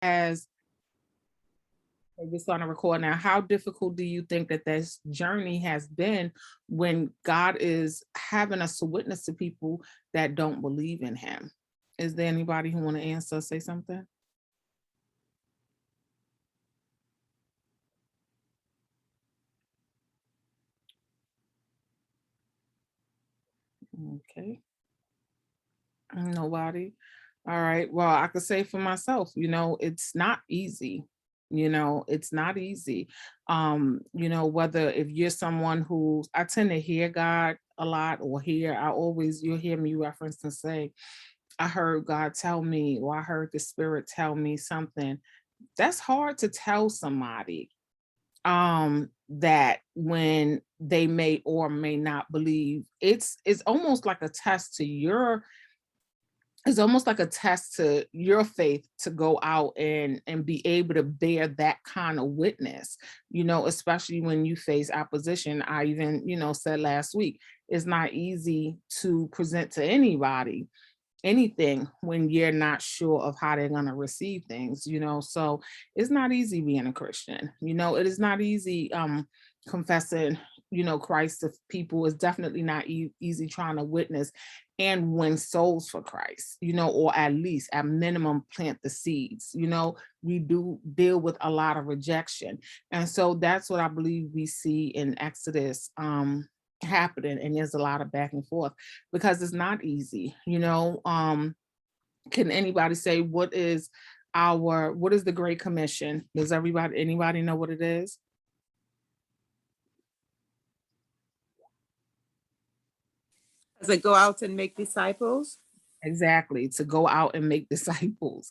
as we're starting to record now, how difficult do you think that this journey has been when God is having us to witness to people that don't believe in him? Is there anybody who want to answer, say something? Okay. Nobody. All right. Well, I could say for myself, it's not easy. It's not easy. Whether if you're someone who I tend to hear God a lot or you'll hear me reference and say, I heard God tell me, or I heard the spirit tell me something. That's hard to tell somebody that when they may or may not believe. It's almost like a test to your it's almost like a test to your faith to go out and be able to bear that kind of witness, especially when you face opposition. I even, said last week, it's not easy to present to anybody anything when you're not sure of how they're going to receive things, so it's not easy being a Christian. It is not easy confessing, Christ to people. Is definitely not easy trying to witness and win souls for Christ, or at least at minimum plant the seeds. We do deal with a lot of rejection, and so that's what I believe we see in Exodus happening, and there's a lot of back and forth because it's not easy. Can anybody say what is the Great Commission? Does anybody know what it is? Does it go out and make disciples? Exactly, to go out and make disciples.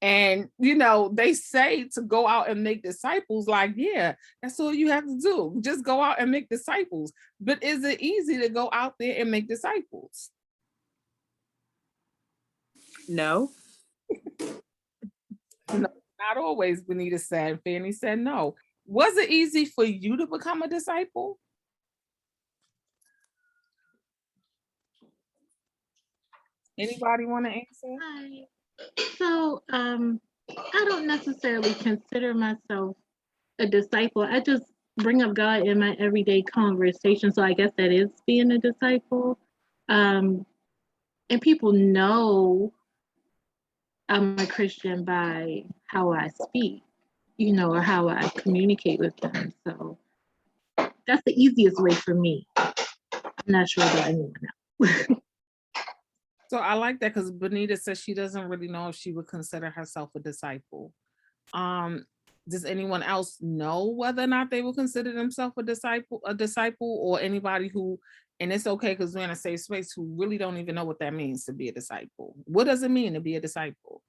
And they say to go out and make disciples, like, yeah, that's all you have to do. Just go out and make disciples. But is it easy to go out there and make disciples? No. No, not always, Benita said. Fanny said no. Was it easy for you to become a disciple? Anybody want to answer? Hi. So, I don't necessarily consider myself a disciple. I just bring up God in my everyday conversation. So I guess that is being a disciple. And people know I'm a Christian by how I speak, or how I communicate with them. So that's the easiest way for me. I'm not sure about anyone else. So I like that because Benita says she doesn't really know if she would consider herself a disciple. Does anyone else know whether or not they will consider themselves a disciple, or anybody who, and it's okay because we're in a safe space, who really don't even know what that means to be a disciple? What does it mean to be a disciple?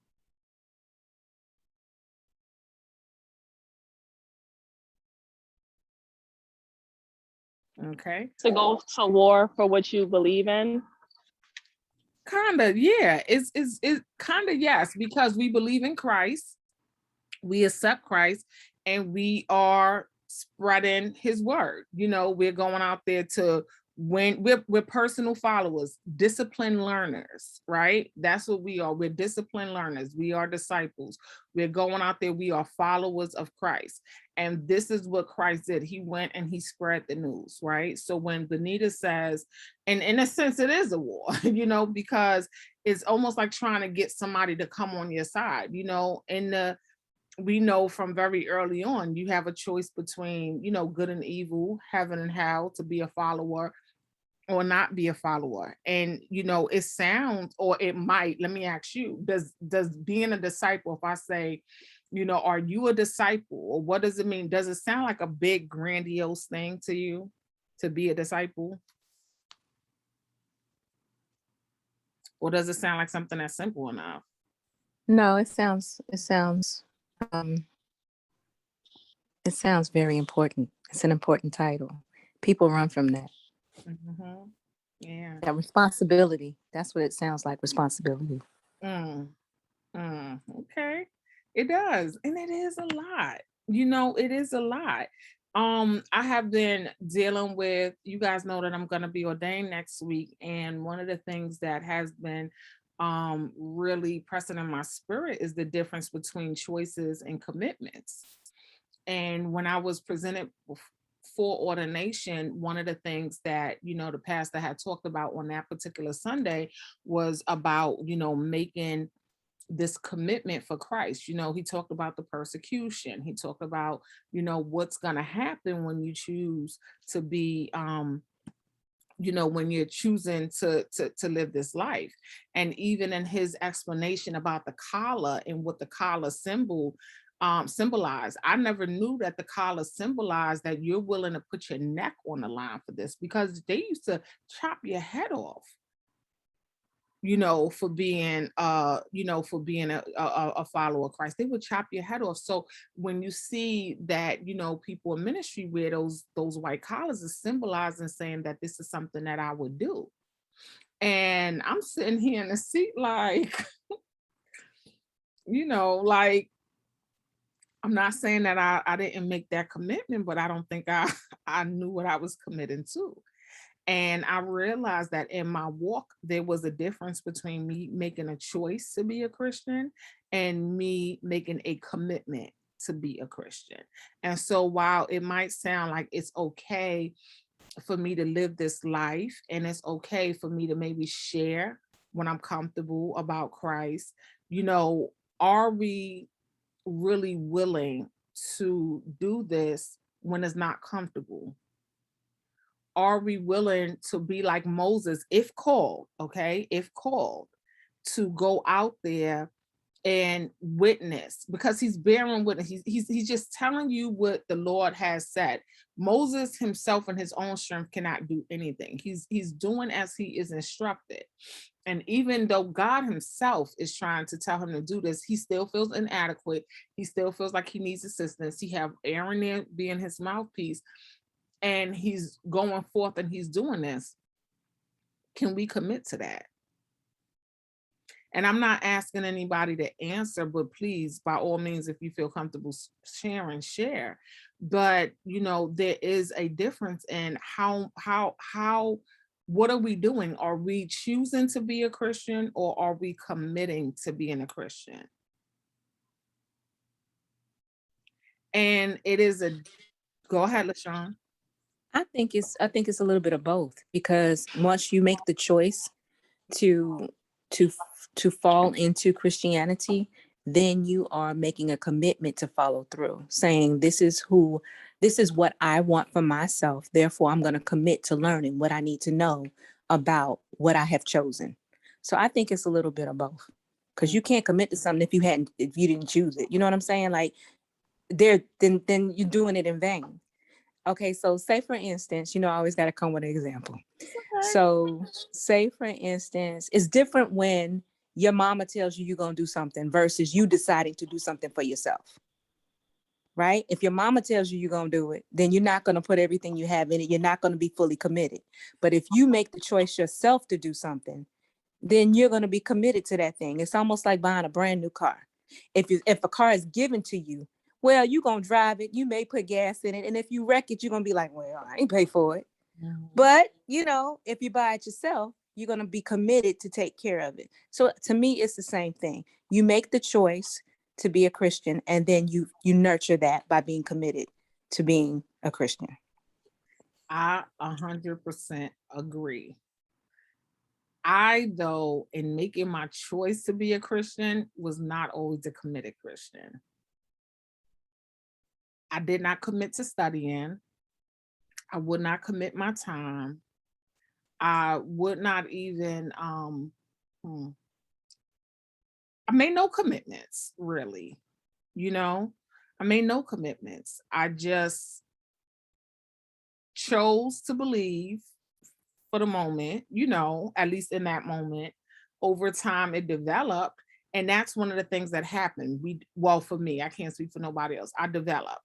Okay. To go to war for what you believe in. Kinda, yeah. It's kind of yes, because we believe in Christ, we accept Christ, and we are spreading his word. We're going out there to when we're personal followers, disciplined learners, right? That's what we are. We're disciplined learners. We are disciples. We're going out there. We are followers of Christ. And this is what Christ did. He went and he spread the news, right? So when Benita says, and in a sense, it is a war, because it's almost like trying to get somebody to come on your side, we know from very early on, you have a choice between, good and evil, heaven and hell, to be a follower or not be a follower. And, it sounds, or it might, let me ask you, does being a disciple, if I say, are you a disciple, or what does it mean? Does it sound like a big grandiose thing to you to be a disciple? Or does it sound like something that's simple enough? No, um, it sounds very important. It's an important title. People run from that. Mm-hmm. Yeah. That responsibility. That's what it sounds like, responsibility. Okay. It does. And it is a lot. It is a lot. I have been dealing with, you guys know that I'm going to be ordained next week. And one of the things that has been really pressing in my spirit is the difference between choices and commitments. And when I was presented for ordination, one of the things that, the pastor had talked about on that particular Sunday was about, making this commitment for Christ. He talked about the persecution. He talked about, what's going to happen when you choose to be, when you're choosing to live this life. And even in his explanation about the collar and what the collar symbolized, I never knew that the collar symbolized that you're willing to put your neck on the line for this, because they used to chop your head off, for being a follower of Christ. They would chop your head off. So when you see that, people in ministry wear those white collars, is symbolizing, saying that this is something that I would do. And I'm sitting here in the seat like, like, I'm not saying that I didn't make that commitment, but I don't think I knew what I was committing to. And I realized that in my walk, there was a difference between me making a choice to be a Christian and me making a commitment to be a Christian. And so while it might sound like it's okay for me to live this life, and it's okay for me to maybe share when I'm comfortable about Christ, are we really willing to do this when it's not comfortable? Are we willing to be like Moses, if called, to go out there and witness? Because he's bearing witness. He's just telling you what the Lord has said. Moses himself in his own strength cannot do anything. He's doing as he is instructed. And even though God himself is trying to tell him to do this, he still feels inadequate. He still feels like he needs assistance. He have Aaron there being his mouthpiece, and he's going forth and he's doing this. Can we commit to that? And I'm not asking anybody to answer, but please, by all means, if you feel comfortable sharing, share. But, there is a difference in what are we doing? Are we choosing to be a Christian, or are we committing to being a Christian? And it is go ahead, LaShawn. I think it's a little bit of both, because once you make the choice to fall into Christianity, then you are making a commitment to follow through, saying this is what I want for myself. Therefore, I'm going to commit to learning what I need to know about what I have chosen. So I think it's a little bit of both, because you can't commit to something if you didn't choose it. You know what I'm saying? Like, then you're doing it in vain. Okay, so say for instance, I always got to come with an example. Okay. So say for instance, it's different when your mama tells you you're going to do something versus you deciding to do something for yourself, right? If your mama tells you you're going to do it, then you're not going to put everything you have in it. You're not going to be fully committed. But if you make the choice yourself to do something, then you're going to be committed to that thing. It's almost like buying a brand new car. If a car is given to you, well, you're going to drive it. You may put gas in it. And if you wreck it, you're going to be like, well, I ain't pay for it. Mhm. But, if you buy it yourself, you're going to be committed to take care of it. So to me, it's the same thing. You make the choice to be a Christian, and then you nurture that by being committed to being a Christian. I 100% agree. I, though, in making my choice to be a Christian, was not always a committed Christian. I did not commit to studying. I would not commit my time. I would not even, I made no commitments, really. I made no commitments. I just chose to believe for the moment, at least in that moment. Over time, it developed. And that's one of the things that happened. For me, I can't speak for nobody else. I developed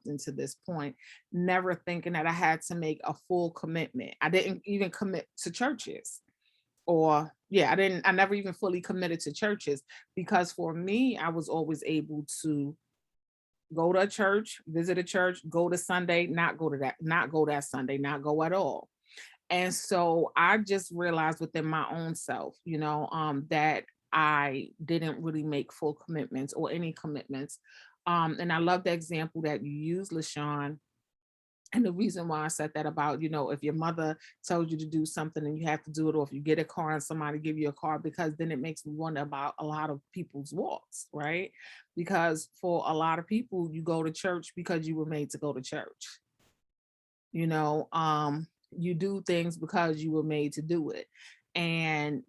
into this point, never thinking that I had to make a full commitment. I didn't even commit to churches, I never even fully committed to churches, because for me, I was always able to go to a church, visit a church, go to Sunday, not go that Sunday, not go at all. And so I just realized within my own self, that I didn't really make full commitments or any commitments. And I love the example that you used, LaShawn. And the reason why I said that about, if your mother tells you to do something and you have to do it, or if you get a car and somebody give you a car, because then it makes me wonder about a lot of people's walks, right? Because for a lot of people, you go to church because you were made to go to church. You do things because you were made to do it.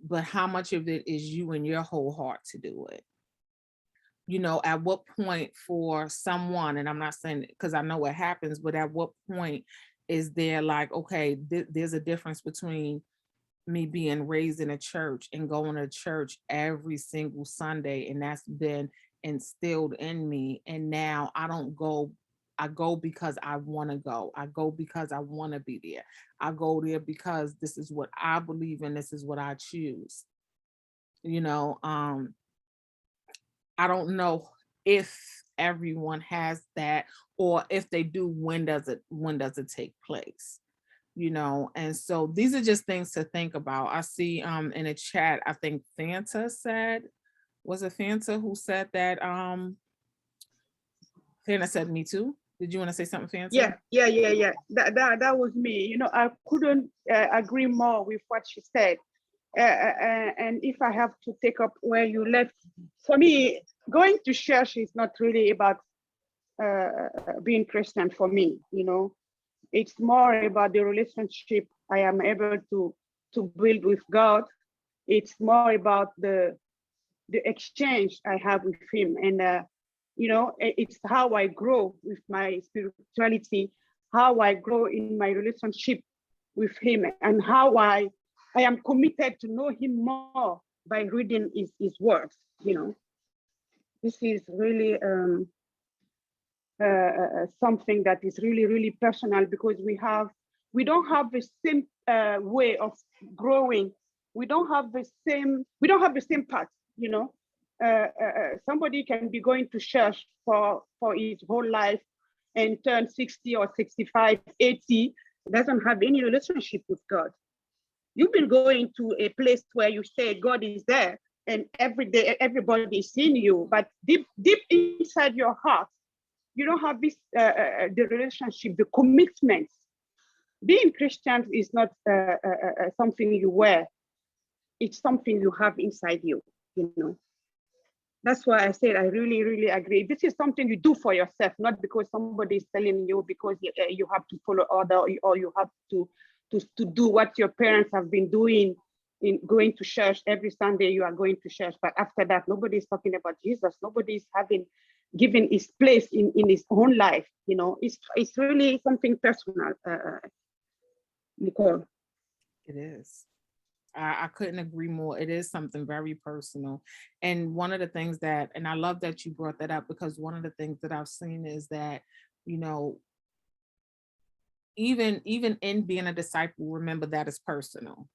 But how much of it is you and your whole heart to do it? At what point for someone, and I'm not saying because I know what happens, but at what point is there like, okay, there's a difference between me being raised in a church and going to church every single Sunday, and that's been instilled in me. And now I don't go, I go because I want to go. I go because I want to be there. I go there because this is what I believe in. This is what I choose. I don't know if everyone has that, or if they do, when does it take place? And so these are just things to think about. I see in a chat, I think Fanta said, was it Fanta who said that? Fanta said me too. Did you want to say something, Fanta? Yeah. That was me. I couldn't agree more with what she said. And if I have to take up where you left, for me, going to church is not really about being Christian for me. It's more about the relationship I am able to build with God. It's more about the exchange I have with Him, and it's how I grow with my spirituality, how I grow in my relationship with Him, and how I am committed to know Him more by reading His words. This is really something that is really, really personal, because we don't have the same way of growing. We don't have the same path. Somebody can be going to church for his whole life and turn 60 or 65, 80, doesn't have any relationship with God. You've been going to a place where you say God is there, and every day everybody is seeing you, but deep inside your heart, you don't have this the relationship, the commitment. Being Christian is not something you wear; it's something you have inside you. That's why I said I really, really agree. This is something you do for yourself, not because somebody is telling you, because you have to follow order, or you have to do what your parents have been doing, in going to church every Sunday. You are going to church, but after that, nobody is talking about Jesus. Nobody is given his place in his own life. It's really something personal, Nicole. It is. I couldn't agree more. It is something very personal. And one of the things that, and I love that you brought that up, because one of the things that I've seen is that, even in being a disciple, remember that it's personal.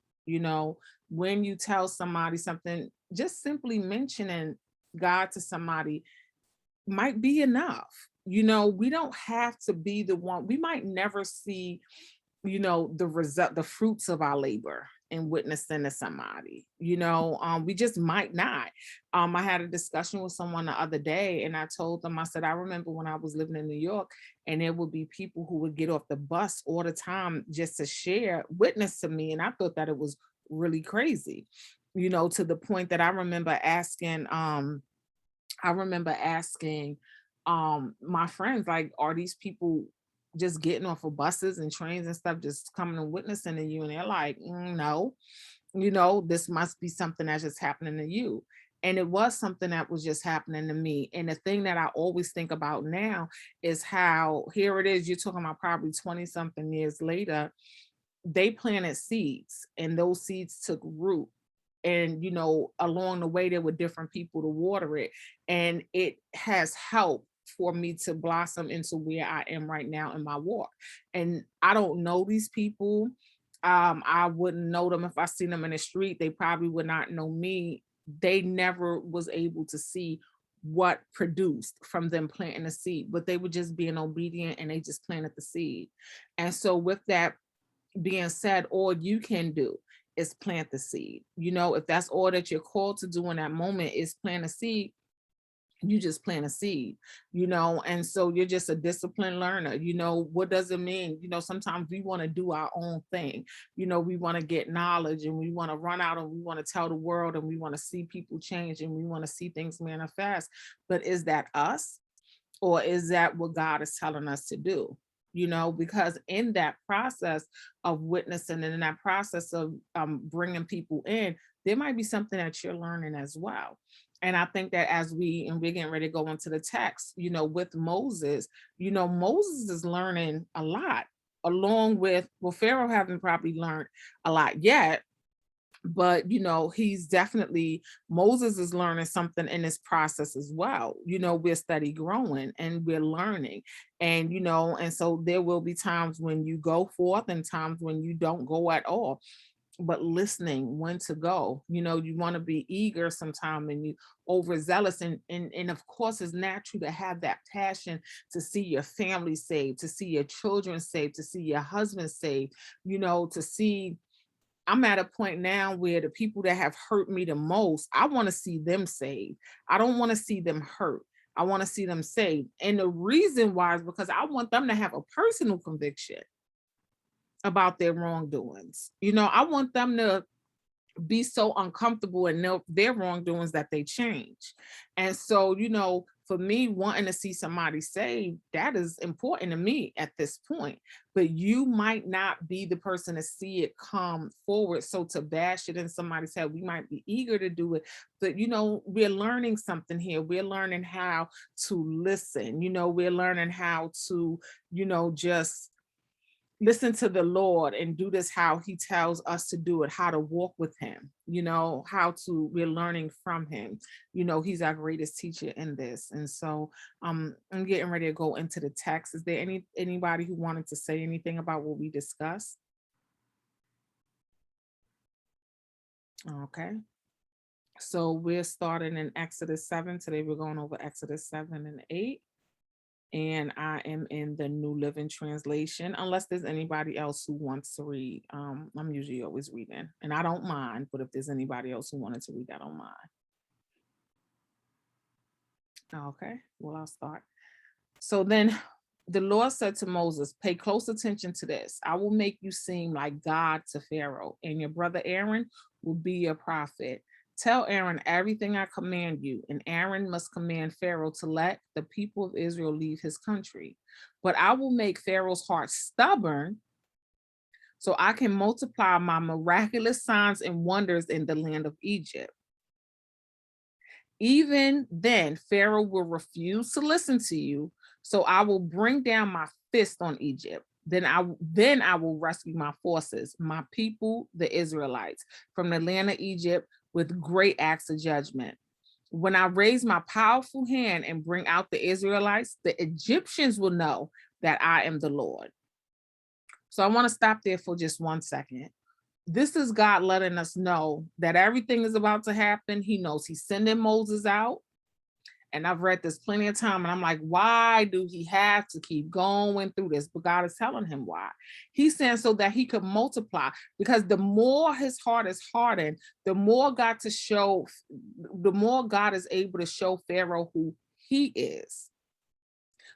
When you tell somebody something, just simply mentioning God to somebody might be enough. We don't have to be the one. We might never see, the result, the fruits of our labor in witnessing to somebody. We just might not. I had a discussion with someone the other day, and I told them, I said, I remember when I was living in New York, and there would be people who would get off the bus all the time just to share, witness to me. And I thought that it was really crazy, to the point that I remember asking my friends, like, are these people just getting off of buses and trains and stuff, just coming and witnessing to you? And they're like, no, this must be something that's just happening to you. And it was something that was just happening to me. And the thing that I always think about now is how, here it is, you're talking about probably 20 something years later, they planted seeds, and those seeds took root. And, along the way, there were different people to water it. And it has helped for me to blossom into where I am right now in my walk. And I don't know these people. I wouldn't know them if I seen them in the street. They probably would not know me. They never was able to see what produced from them planting a seed, but they were just being obedient, and they just planted the seed. And so with that, being said, all you can do is plant the seed. If that's all that you're called to do in that moment is plant a seed, you just plant a seed, and so you're just a disciplined learner. What does it mean? Sometimes we want to do our own thing. We want to get knowledge, and we want to run out, and we want to tell the world, and we want to see people change, and we want to see things manifest. But is that us, or is that what God is telling us to do? Because in that process of witnessing and in that process of bringing people in, there might be something that you're learning as well. And I think that as we're getting ready to go into the text, with Moses, Moses is learning a lot, along with, well, Pharaoh haven't probably learned a lot yet, but he's definitely, Moses is learning something in this process as well. We're steady growing and we're learning, and and so there will be times when you go forth and times when you don't go at all, but listening when to go. You want to be eager sometime, and you overzealous, and of course it's natural to have that passion to see your family saved, to see your children saved, to see your husband saved, to see. I'm at a point now where the people that have hurt me the most, I want to see them saved. I don't want to see them hurt. I want to see them saved. And the reason why is because I want them to have a personal conviction about their wrongdoings. I want them to be so uncomfortable in their wrongdoings that they change. And so, for me, wanting to see somebody saved, that is important to me at this point. But you might not be the person to see it come forward. So to bash it in somebody's head, we might be eager to do it. But, we're learning something here. We're learning how to listen. We're learning how to, just listen to the Lord and do this how he tells us to do it, how to walk with him, we're learning from him. He's our greatest teacher in this. And so I'm getting ready to go into the text. Is there anybody who wanted to say anything about what we discussed? Okay. So we're starting in Exodus 7. Today we're going over Exodus 7 and 8. And I am in the New Living Translation, unless there's anybody else who wants to read. I'm usually always reading, and I don't mind, but if there's anybody else who wanted to read, I don't mind. Okay, well, I'll start. So then the Lord said to Moses, pay close attention to this. I will make you seem like God to Pharaoh, and your brother Aaron will be your prophet. Tell Aaron everything I command you, and Aaron must command Pharaoh to let the people of Israel leave his country. But I will make Pharaoh's heart stubborn so I can multiply my miraculous signs and wonders in the land of Egypt. Even then, Pharaoh will refuse to listen to you, so I will bring down my fist on Egypt. Then I will rescue my forces, my people, the Israelites, from the land of Egypt with great acts of judgment. When I raise my powerful hand and bring out the Israelites, the Egyptians will know that I am the Lord. So I want to stop there for just 1 second. This is God letting us know that everything is about to happen. He knows he's sending Moses out. And I've read this plenty of time, and I'm like, why do he have to keep going through this? But God is telling him why. He's saying so that he could multiply, because the more his heart is hardened, the more God is able to show Pharaoh who he is.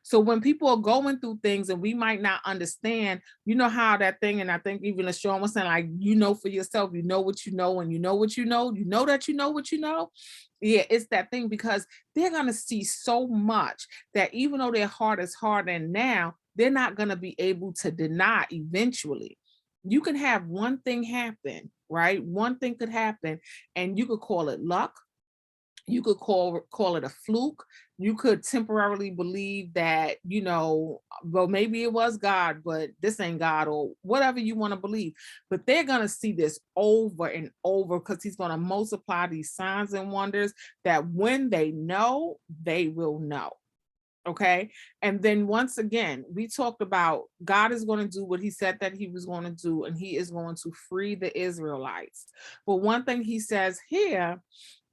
So when people are going through things and we might not understand, how that thing, and I think even LaShawn was saying, like, for yourself, what you know, and what you know that you know what you know. Yeah, it's that thing, because they're going to see so much that even though their heart is hardened now, they're not going to be able to deny eventually. You can have one thing happen, right? One thing could happen, and you could call it luck. You could call it a fluke. You could temporarily believe that, well, maybe it was God, but this ain't God, or whatever you want to believe. But they're going to see this over and over, because he's going to multiply these signs and wonders that when they know, they will know. Okay. And then once again, we talked about God is going to do what he said that he was going to do, and he is going to free the Israelites. But one thing he says here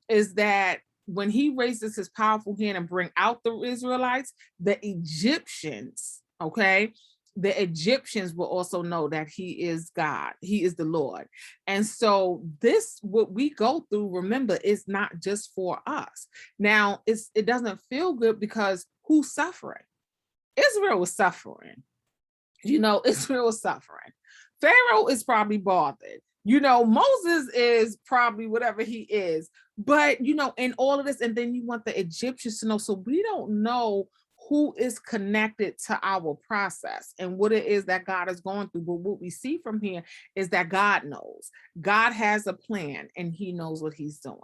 is that when he raises his powerful hand and bring out the Israelites, the Egyptians, okay, the Egyptians will also know that he is God, he is the Lord. And so this, what we go through, remember, is not just for us. Now, it doesn't feel good because who's suffering? Israel was suffering. Israel was suffering. Pharaoh is probably bothered. Moses is probably whatever he is. But, in all of this, and then you want the Egyptians to know. So we don't know who is connected to our process and what it is that God is going through. But what we see from here is that God knows. God has a plan and he knows what he's doing.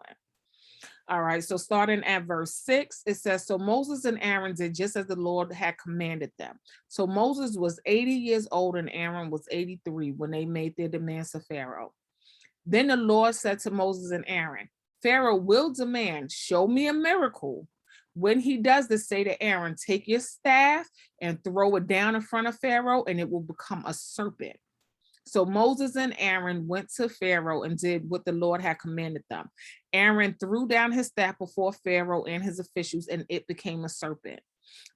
All right, so starting at verse 6, it says, so Moses and Aaron did just as the Lord had commanded them. So Moses was 80 years old and Aaron was 83 when they made their demands to Pharaoh. Then the Lord said to Moses and Aaron, Pharaoh will demand, show me a miracle. When he does this, say to Aaron, take your staff and throw it down in front of Pharaoh and it will become a serpent. So Moses and Aaron went to Pharaoh and did what the Lord had commanded them. Aaron threw down his staff before Pharaoh and his officials, and it became a serpent.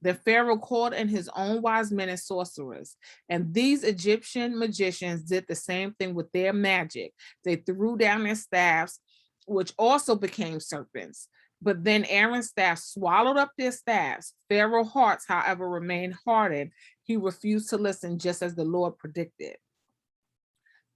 Then Pharaoh called in his own wise men and sorcerers, and these Egyptian magicians did the same thing with their magic. They threw down their staffs, which also became serpents. But then Aaron's staff swallowed up their staffs. Pharaoh's hearts, however, remained hardened. He refused to listen, just as the Lord predicted.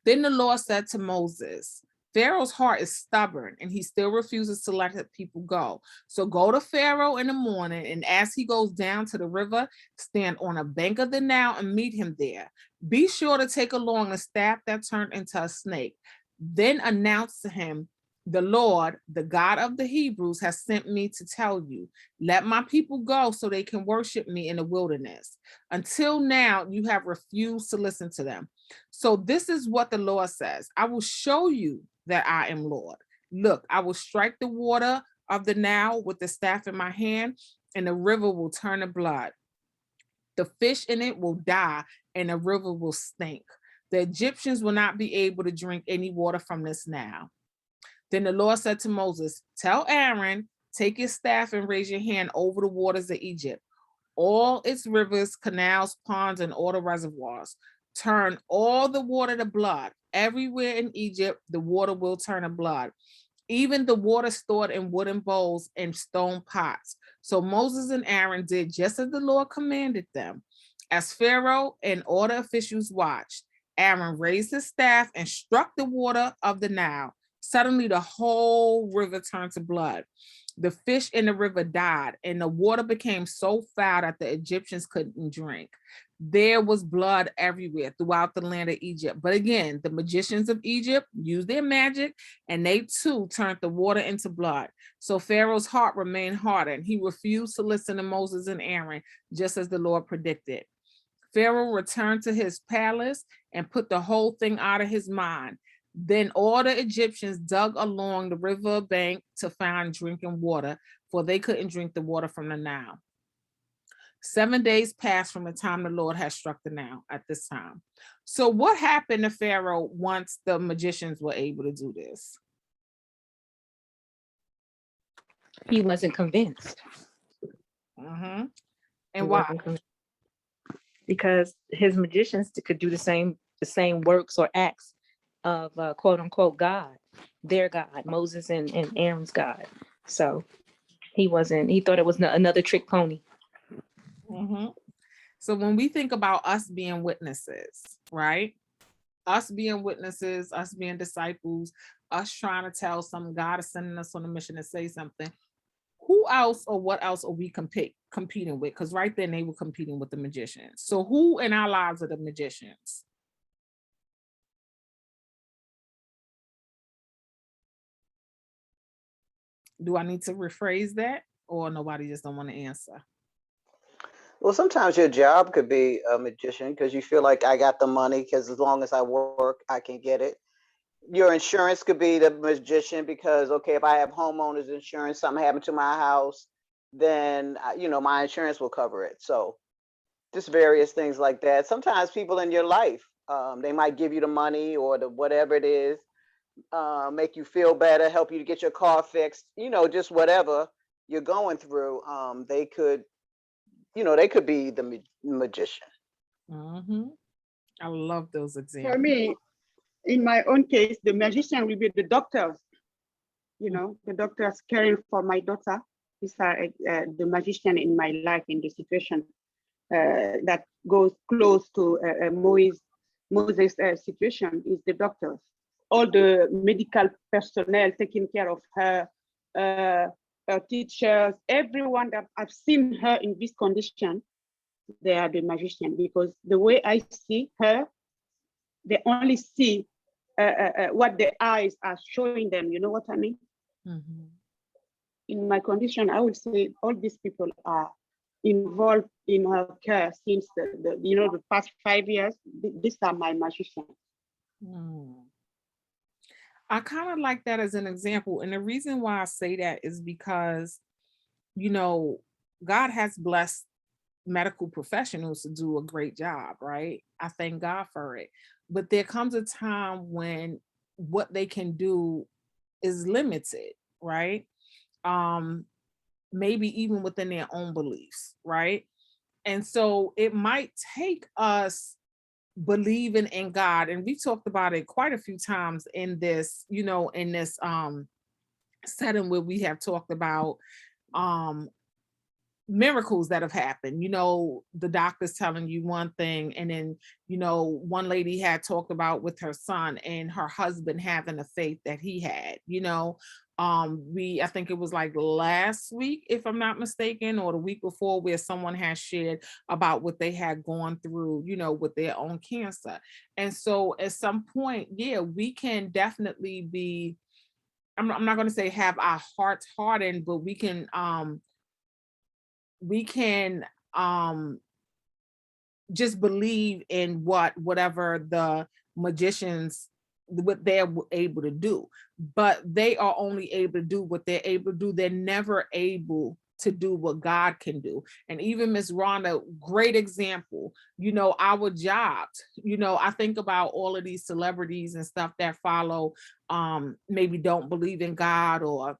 Then the Lord said to Moses, Pharaoh's heart is stubborn and he still refuses to let the people go. So go to Pharaoh in the morning, and as he goes down to the river, stand on a bank of the Nile and meet him there. Be sure to take along a staff that turned into a snake. Then announce to him, the Lord, the God of the Hebrews, has sent me to tell you, let my people go so they can worship me in the wilderness. Until now, you have refused to listen to them. So this is what the Lord says. I will show you that I am Lord. Look, I will strike the water of the Nile with the staff in my hand, and the river will turn to blood. The fish in it will die, and the river will stink. The Egyptians will not be able to drink any water from this Nile. Then the Lord said to Moses, tell Aaron, take your staff and raise your hand over the waters of Egypt, all its rivers, canals, ponds, and all the reservoirs. Turn all the water to blood. Everywhere in Egypt, the water will turn to blood, even the water stored in wooden bowls and stone pots. So Moses and Aaron did just as the Lord commanded them. As Pharaoh and all the officials watched, Aaron raised his staff and struck the water of the Nile. Suddenly, the whole river turned to blood. The fish in the river died, and the water became so foul that the Egyptians couldn't drink. There was blood everywhere throughout the land of Egypt. But again, the magicians of Egypt used their magic, and they too turned the water into blood. So Pharaoh's heart remained hardened. He refused to listen to Moses and Aaron, just as the Lord predicted. Pharaoh returned to his palace and put the whole thing out of his mind. Then all the Egyptians dug along the river bank to find drinking water, for they couldn't drink the water from the Nile. 7 days passed from the time the Lord had struck the Nile at this time. So what happened to Pharaoh once the magicians were able to do this? He wasn't convinced. And He why? wasn't convinced. Because his magicians could do the same works or acts of quote unquote God, their God, Moses and Aaron's God. So he thought it was another trick pony. So when we think about us being witnesses, right? Us being witnesses, us being disciples, us trying to tell some, God is sending us on a mission to say something. Who else or what else are we competing with? Because right then they were competing with the magicians. So who in our lives are the magicians? Do I need to rephrase that, or nobody just don't want to answer? Well, sometimes your job could be a magician because you feel like I got the money because as long as I work, I can get it. Your insurance could be the magician because, okay, if I have homeowners insurance, something happened to my house, then, my insurance will cover it. So just various things like that. Sometimes people in your life, they might give you the money or the whatever it is, make you feel better, help you to get your car fixed, just whatever you're going through. They could be the magician. Mhm. I love those For examples. me, in my own case, the magician will be the doctors. You know, the doctors caring for my daughter. These are the magician in my life in the situation that goes close to Moses' situation is the doctors. All the medical personnel taking care of her, her teachers, everyone that I've seen her in this condition, they are the magician, because the way I see her, they only see what the eyes are showing them. You know what I mean? Mhm. In my condition, I would say all these people are involved in her care since the past 5 years. These are my magicians. Mm. I kind of like that as an example. And the reason why I say that is because, you know, God has blessed medical professionals to do a great job, right? I thank God for it. But there comes a time when what they can do is limited, right? Um, maybe even within their own beliefs, right? And so it might take us believing in God, and we talked about it quite a few times in this, in this setting where we have talked about um miracles that have happened. The doctor's telling you one thing, and then one lady had talked about with her son and her husband having the faith that he had. I think it was like last week, if I'm not mistaken, or the week before, where someone has shared about what they had gone through, with their own cancer. And so at some point, yeah, we can definitely be, I'm not going to say have our hearts hardened, but we can um just believe in whatever the magicians, what they're able to do. But they are only able to do what they're able to do. They're never able to do what God can do. And even Miss Rhonda, great example, our jobs. I think about all of these celebrities and stuff that follow, maybe don't believe in God, or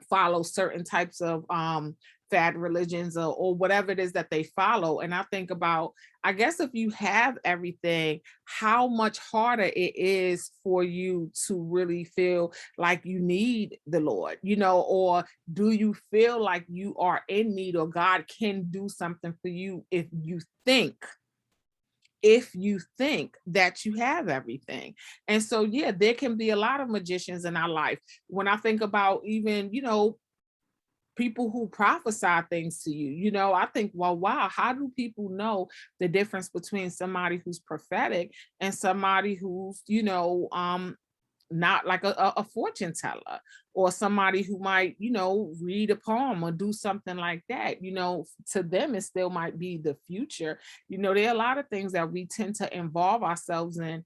follow certain types of fad religions, or whatever it is that they follow. And I think about, I guess, if you have everything, how much harder it is for you to really feel like you need the Lord, or do you feel like you are in need, or God can do something for you if you think that you have everything. And so, yeah, there can be a lot of magicians in our life. When I think about even, people who prophesy things to you, I think, well, wow, how do people know the difference between somebody who's prophetic and somebody who's, not like a fortune teller, or somebody who might, read a poem or do something like that? To them, it still might be the future. There are a lot of things that we tend to involve ourselves in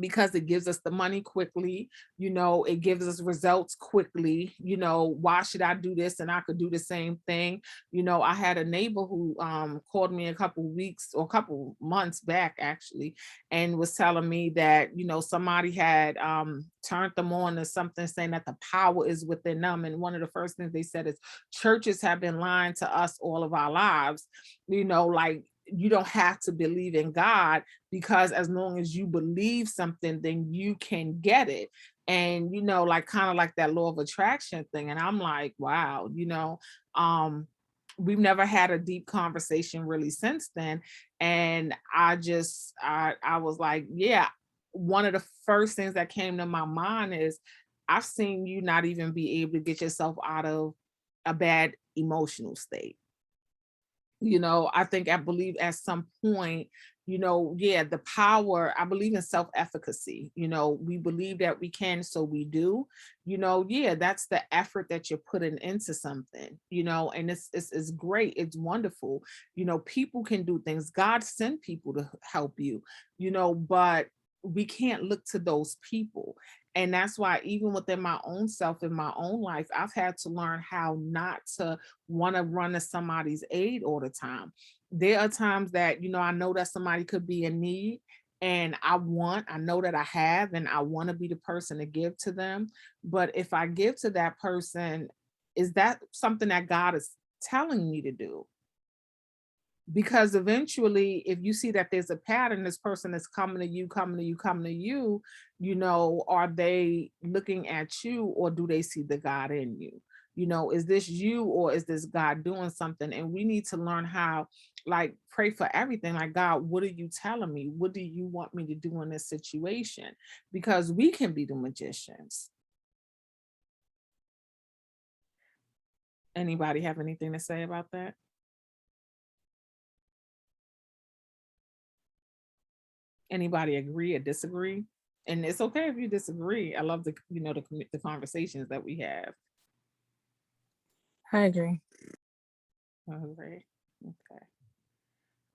because it gives us the money quickly, it gives us results quickly. Why should I do this and I could do the same thing? I had a neighbor who called me a couple weeks or a couple months back, actually, and was telling me that, somebody had turned them on to something, saying that the power is within them. And one of the first things they said is, churches have been lying to us all of our lives, like, you don't have to believe in God, because as long as you believe something, then you can get it. And, like, kind of like that law of attraction thing. And I'm like, wow, we've never had a deep conversation really since then. And I was like, yeah, one of the first things that came to my mind is, I've seen you not even be able to get yourself out of a bad emotional state. I believe at some point, yeah, the power, I believe in self-efficacy. We believe that we can, so we do. Yeah, that's the effort that you're putting into something, and it's great, it's wonderful. People can do things, God send people to help you, but we can't look to those people. And that's why, even within my own self, in my own life, I've had to learn how not to want to run to somebody's aid all the time. There are times that, I know that somebody could be in need, and I know that I have, and I want to be the person to give to them. But if I give to that person, is that something that God is telling me to do? Because eventually, if you see that there's a pattern, this person is coming to you, coming to you, coming to you, you know, are they looking at you, or do they see the God in you? You know, is this you, or is this God doing something? And we need to learn how, like, pray for everything. Like, God, what are you telling me? What do you want me to do in this situation? Because we can be the magicians. Anybody have anything to say about that? Anybody agree or disagree? And it's okay if you disagree. I love the, you know, the conversations that we have. I agree. All right. Okay.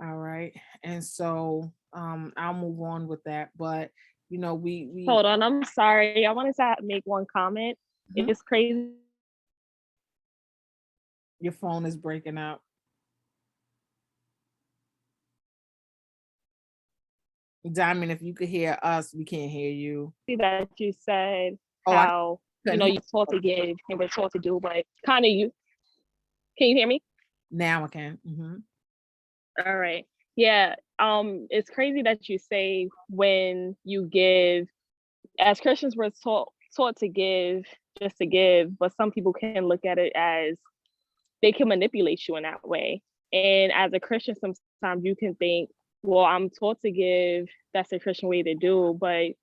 All right. And so I'll move on with that. But you know, we Hold on, I'm sorry. I wanted to make one comment. Mhm. It's crazy. Your phone is breaking up. Diamond, if you could hear us, we can't hear you. That you said Oh, I how, you know, couldn't- you're taught to give and we're taught to do, but kind of you. Can you hear me? Now I can. Mhm. All right. Yeah. It's crazy that you say when you give, as Christians, we're taught to give just to give, but some people can look at it as they can manipulate you in that way. And as a Christian, sometimes you can think, well, I'm taught to give, that's a Christian way to do. But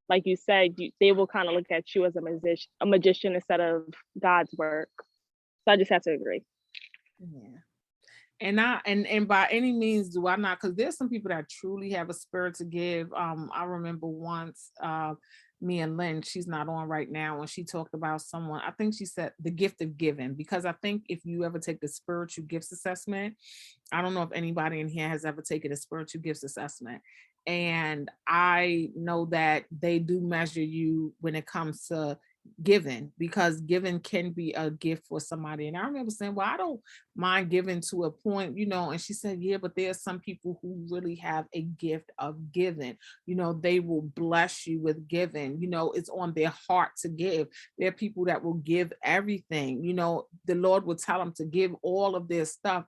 like you said, they will kind of look at you as a magician instead of God's work. So I just have to agree. Yeah. And by any means do I not, because there's some people that truly have a spirit to give. I remember once me and Lynn, she's not on right now, and she talked about someone, I think she said the gift of giving, because I think if you ever take the spiritual gifts assessment, I don't know if anybody in here has ever taken a spiritual gifts assessment. And I know that they do measure you when it comes to giving, because giving can be a gift for somebody. And I remember saying, well, I don't mind giving to a point, you know, and she said, yeah, but there's some people who really have a gift of giving. You know, they will bless you with giving, you know, it's on their heart to give. There are people that will give everything, you know, the Lord will tell them to give all of their stuff.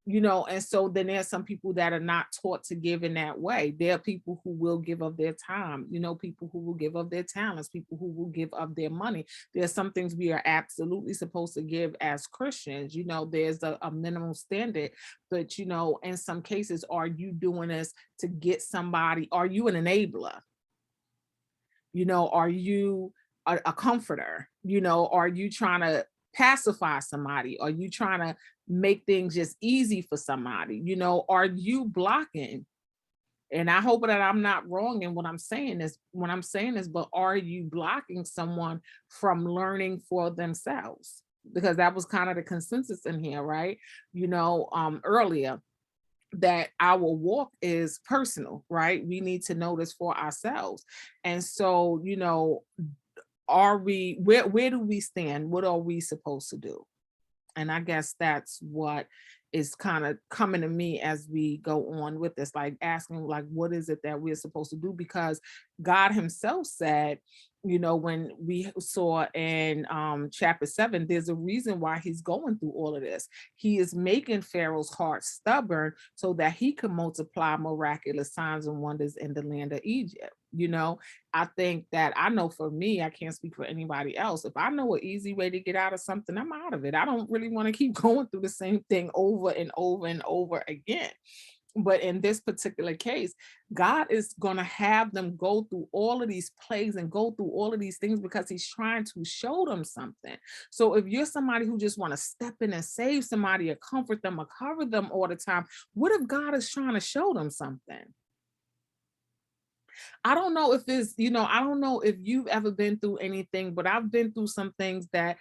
You know, and so then there's some people that are not taught to give in that way. There are people who will give of their time, you know, people who will give of their talents, people who will give of their money. There's some things we are absolutely supposed to give as Christians. You know, there's a minimum standard, but you know, in some cases, are you doing this to get somebody? Are you an enabler? You know, are you a comforter? You know, are you trying to pacify somebody? Are you trying to make things just easy for somebody? You know, are you blocking? And I hope that I'm not wrong in what I'm saying is when I'm saying this, but are you blocking someone from learning for themselves? Because that was kind of the consensus in here, right? You know, earlier, that our walk is personal, right? We need to know this for ourselves. And so, you know, are we, where do we stand? What are we supposed to do? And I guess that's what is kind of coming to me as we go on with this, like asking, like, what is it that we're supposed to do? Because God himself said, you know, when we saw in chapter 7, there's a reason why he's going through all of this. He is making Pharaoh's heart stubborn so that he can multiply miraculous signs and wonders in the land of Egypt. You know, I think that, I know for me, I can't speak for anybody else. If I know an easy way to get out of something, I'm out of it. I don't really want to keep going through the same thing over and over and over again. But in this particular case, God is going to have them go through all of these plagues and go through all of these things because he's trying to show them something. So if you're somebody who just want to step in and save somebody or comfort them or cover them all the time, what if God is trying to show them something? I don't know if it's, you know, I don't know if you've ever been through anything, but I've been through some things that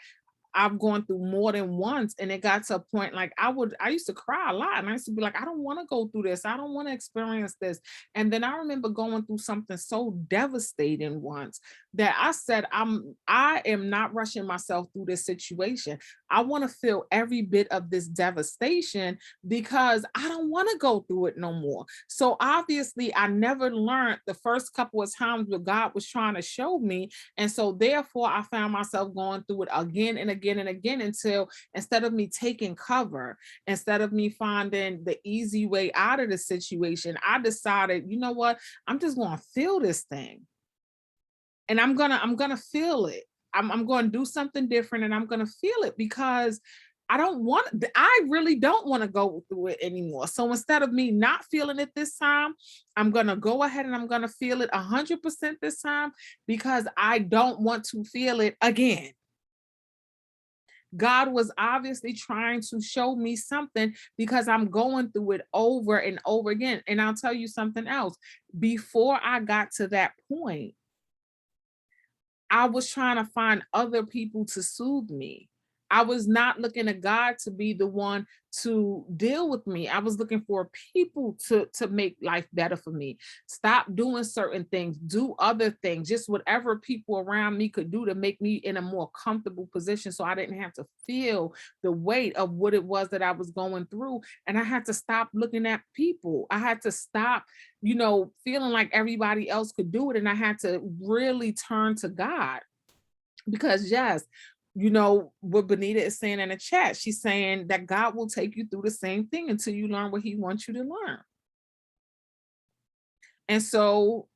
I've gone through more than once, and it got to a point like I used to cry a lot, and I used to be like, I don't want to go through this. I don't want to experience this. And then I remember going through something so devastating once that I said, I am not rushing myself through this situation. I want to feel every bit of this devastation because I don't want to go through it no more. So obviously I never learned the first couple of times what God was trying to show me. And so therefore I found myself going through it again and again again and again until instead of me taking cover, instead of me finding the easy way out of the situation, I decided, you know what, I'm just going to feel this thing. And I'm gonna feel it. I'm going to do something different, and I'm going to feel it because I really don't want to go through it anymore. So instead of me not feeling it this time, I'm going to go ahead and I'm going to feel it 100% this time because I don't want to feel it again. God was obviously trying to show me something because I'm going through it over and over again. And I'll tell you something else. Before I got to that point, I was trying to find other people to soothe me. I was not looking to God to be the one to deal with me. I was looking for people to make life better for me. Stop doing certain things, do other things, just whatever people around me could do to make me in a more comfortable position so I didn't have to feel the weight of what it was that I was going through. And I had to stop looking at people. I had to stop, feeling like everybody else could do it. And I had to really turn to God because yes, what Benita is saying in the chat, she's saying that God will take you through the same thing until you learn what he wants you to learn. And so,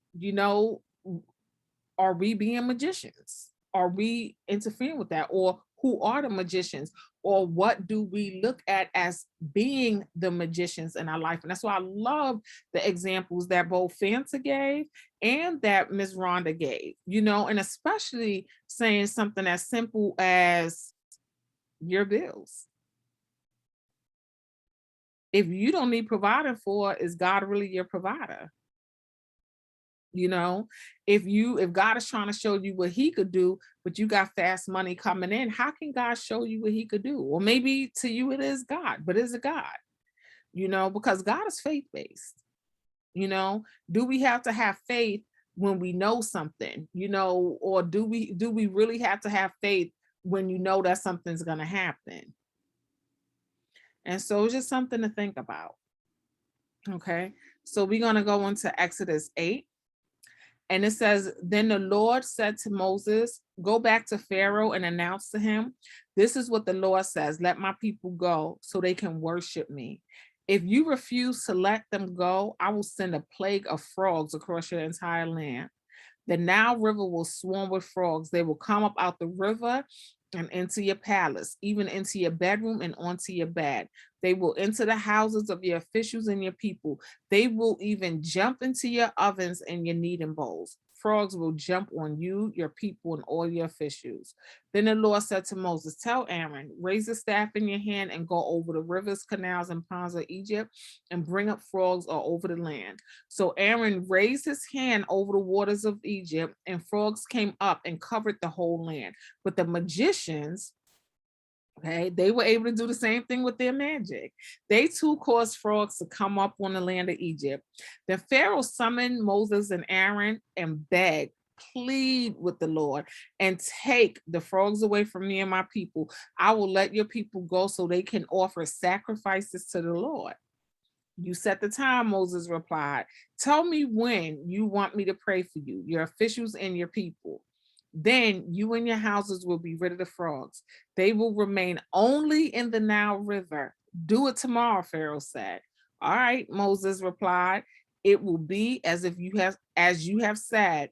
are we being magicians? Are we interfering with that? Or who are the magicians? Or what do we look at as being the magicians in our life? And that's why I love the examples that both Fanta gave and that Ms. Rhonda gave, and especially saying something as simple as your bills. If you don't need providing for, is God really your provider? If God is trying to show you what he could do, but you got fast money coming in, how can God show you what he could do? Or maybe to you it is God, but is it God? Because God is faith-based. Do we have to have faith when we know something, or do we really have to have faith when you know that something's going to happen? And so it's just something to think about. Okay, so we're going to go into Exodus 8. And it says, then the Lord said to Moses, go back to Pharaoh and announce to him, this is what the Lord says, let my people go so they can worship me. If you refuse to let them go, I will send a plague of frogs across your entire land. The Nile River will swarm with frogs. They will come up out the river and into your palace, even into your bedroom and onto your bed. They will enter the houses of your officials and your people. They will even jump into your ovens and your kneading bowls. Frogs will jump on you, your people, and all your officials. Then the Lord said to Moses, tell Aaron, raise the staff in your hand and go over the rivers, canals, and ponds of Egypt and bring up frogs all over the land. So Aaron raised his hand over the waters of Egypt, and frogs came up and covered the whole land. But the magicians, they were able to do the same thing with their magic. They too caused frogs to come up on the land of Egypt. Then Pharaoh summoned Moses and Aaron and begged, plead with the Lord, and take the frogs away from me and my people. I will let your people go so they can offer sacrifices to the Lord. You set the time, Moses replied. Tell me when you want me to pray for you, your officials and your people. Then you and your houses will be rid of the frogs. They will remain only in the Nile River. Do it tomorrow, Pharaoh said. All right, Moses replied. It will be as you have said.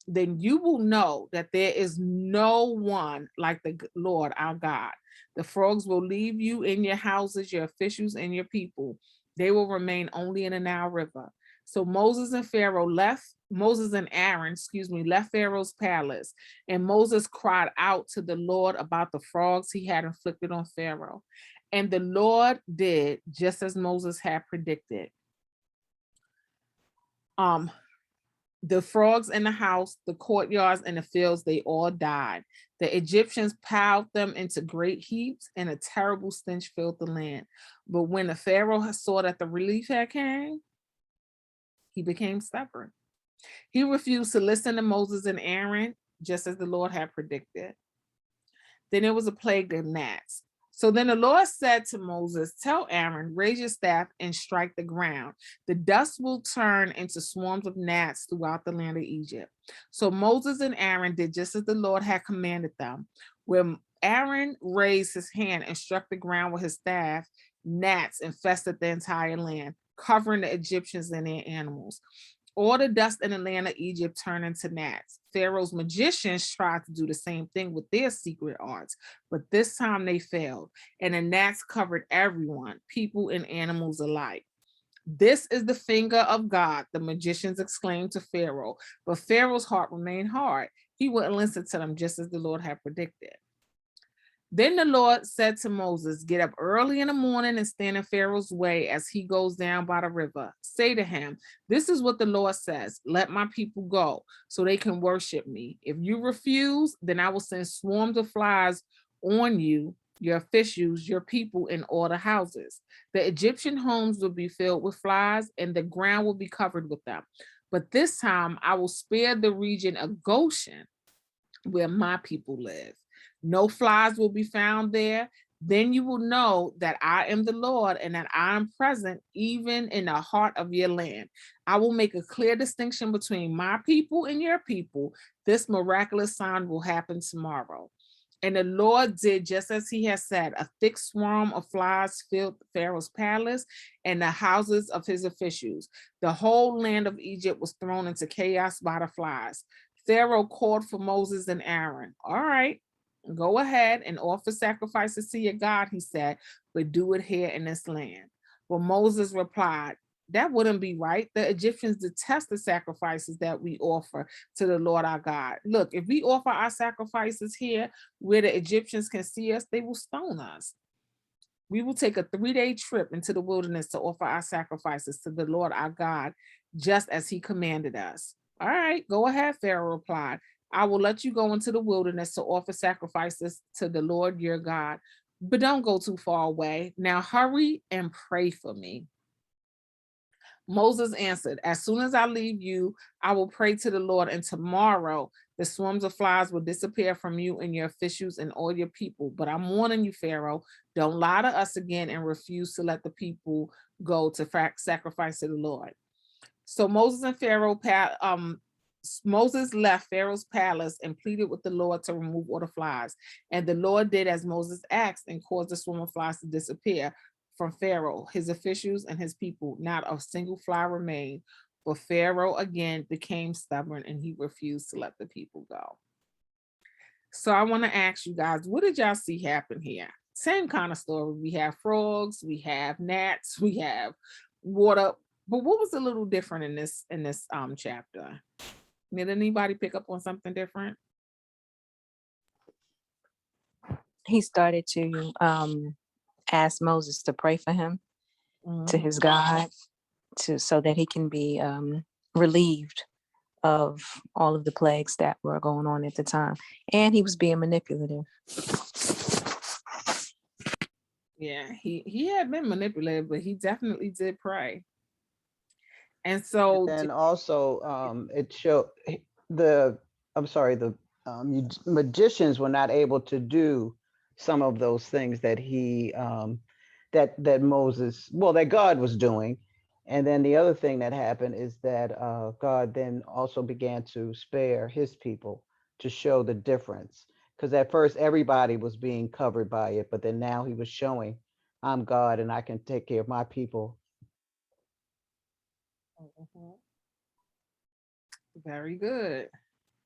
Then you will know that there is no one like the Lord our God. The frogs will leave you in your houses, your officials, and your people. They will remain only in the Nile River. So Moses and Aaron, left Pharaoh's palace, and Moses cried out to the Lord about the frogs he had inflicted on Pharaoh. And the Lord did just as Moses had predicted. The frogs in the house, the courtyards, and the fields, they all died. The Egyptians piled them into great heaps, and a terrible stench filled the land. But when the Pharaoh saw that the relief had came, he became stubborn. He refused to listen to Moses and Aaron, just as the Lord had predicted. Then there was a plague of gnats. So then the Lord said to Moses, tell Aaron, raise your staff and strike the ground. The dust will turn into swarms of gnats throughout the land of Egypt. So Moses and Aaron did just as the Lord had commanded them. When Aaron raised his hand and struck the ground with his staff. Gnats infested the entire land, covering the Egyptians and their animals. All the dust in the land of Egypt turned into gnats. Pharaoh's magicians tried to do the same thing with their secret arts, but this time they failed, and the gnats covered everyone, people and animals alike. This is the finger of God, the magicians exclaimed to Pharaoh, but Pharaoh's heart remained hard. He wouldn't listen to them, just as the Lord had predicted. Then the Lord said to Moses, get up early in the morning and stand in Pharaoh's way as he goes down by the river. Say to him, this is what the Lord says, let my people go so they can worship me. If you refuse, then I will send swarms of flies on you, your officials, your people, and all the houses. The Egyptian homes will be filled with flies and the ground will be covered with them. But this time I will spare the region of Goshen where my people live. No flies will be found there. Then you will know that I am the Lord and that I am present even in the heart of your land. I will make a clear distinction between my people and your people. This miraculous sign will happen tomorrow. And the Lord did just as he had said. A thick swarm of flies filled Pharaoh's palace and the houses of his officials. The whole land of Egypt was thrown into chaos by the flies. Pharaoh called for Moses and Aaron. All right, go ahead and offer sacrifices to your God, he said, but do it here in this land. But Moses replied, that wouldn't be right. The Egyptians detest the sacrifices that we offer to the Lord our God. Look, if we offer our sacrifices here where the Egyptians can see us, they will stone us. We will take a 3-day trip into the wilderness to offer our sacrifices to the Lord our God, just as he commanded us. All right, go ahead, Pharaoh replied. I will let you go into the wilderness to offer sacrifices to the Lord your God, but don't go too far away. Now hurry and pray for me. Moses answered, as soon as I leave you, I will pray to the Lord, and tomorrow the swarms of flies will disappear from you and your officials and all your people. But I'm warning you, Pharaoh, don't lie to us again and refuse to let the people go to sacrifice to the Lord. So Moses left Pharaoh's palace and pleaded with the Lord to remove all the flies. And the Lord did as Moses asked and caused the swarm of flies to disappear from Pharaoh, his officials, and his people. Not a single fly remained, but Pharaoh again became stubborn and he refused to let the people go. So I want to ask you guys, what did y'all see happen here? Same kind of story. We have frogs, we have gnats, we have water. But what was a little different in this chapter? Did anybody pick up on something different? He started to ask Moses to pray for him, to his God, so that he can be relieved of all of the plagues that were going on at the time. And he was being manipulative. Yeah, he had been manipulated, but he definitely did pray. And so And also it showed the magicians were not able to do some of those things that he that Moses, well, that God was doing. And then the other thing that happened is that God then also began to spare his people to show the difference. Because at first everybody was being covered by it, but then now he was showing, I'm God and I can take care of my people. Very good.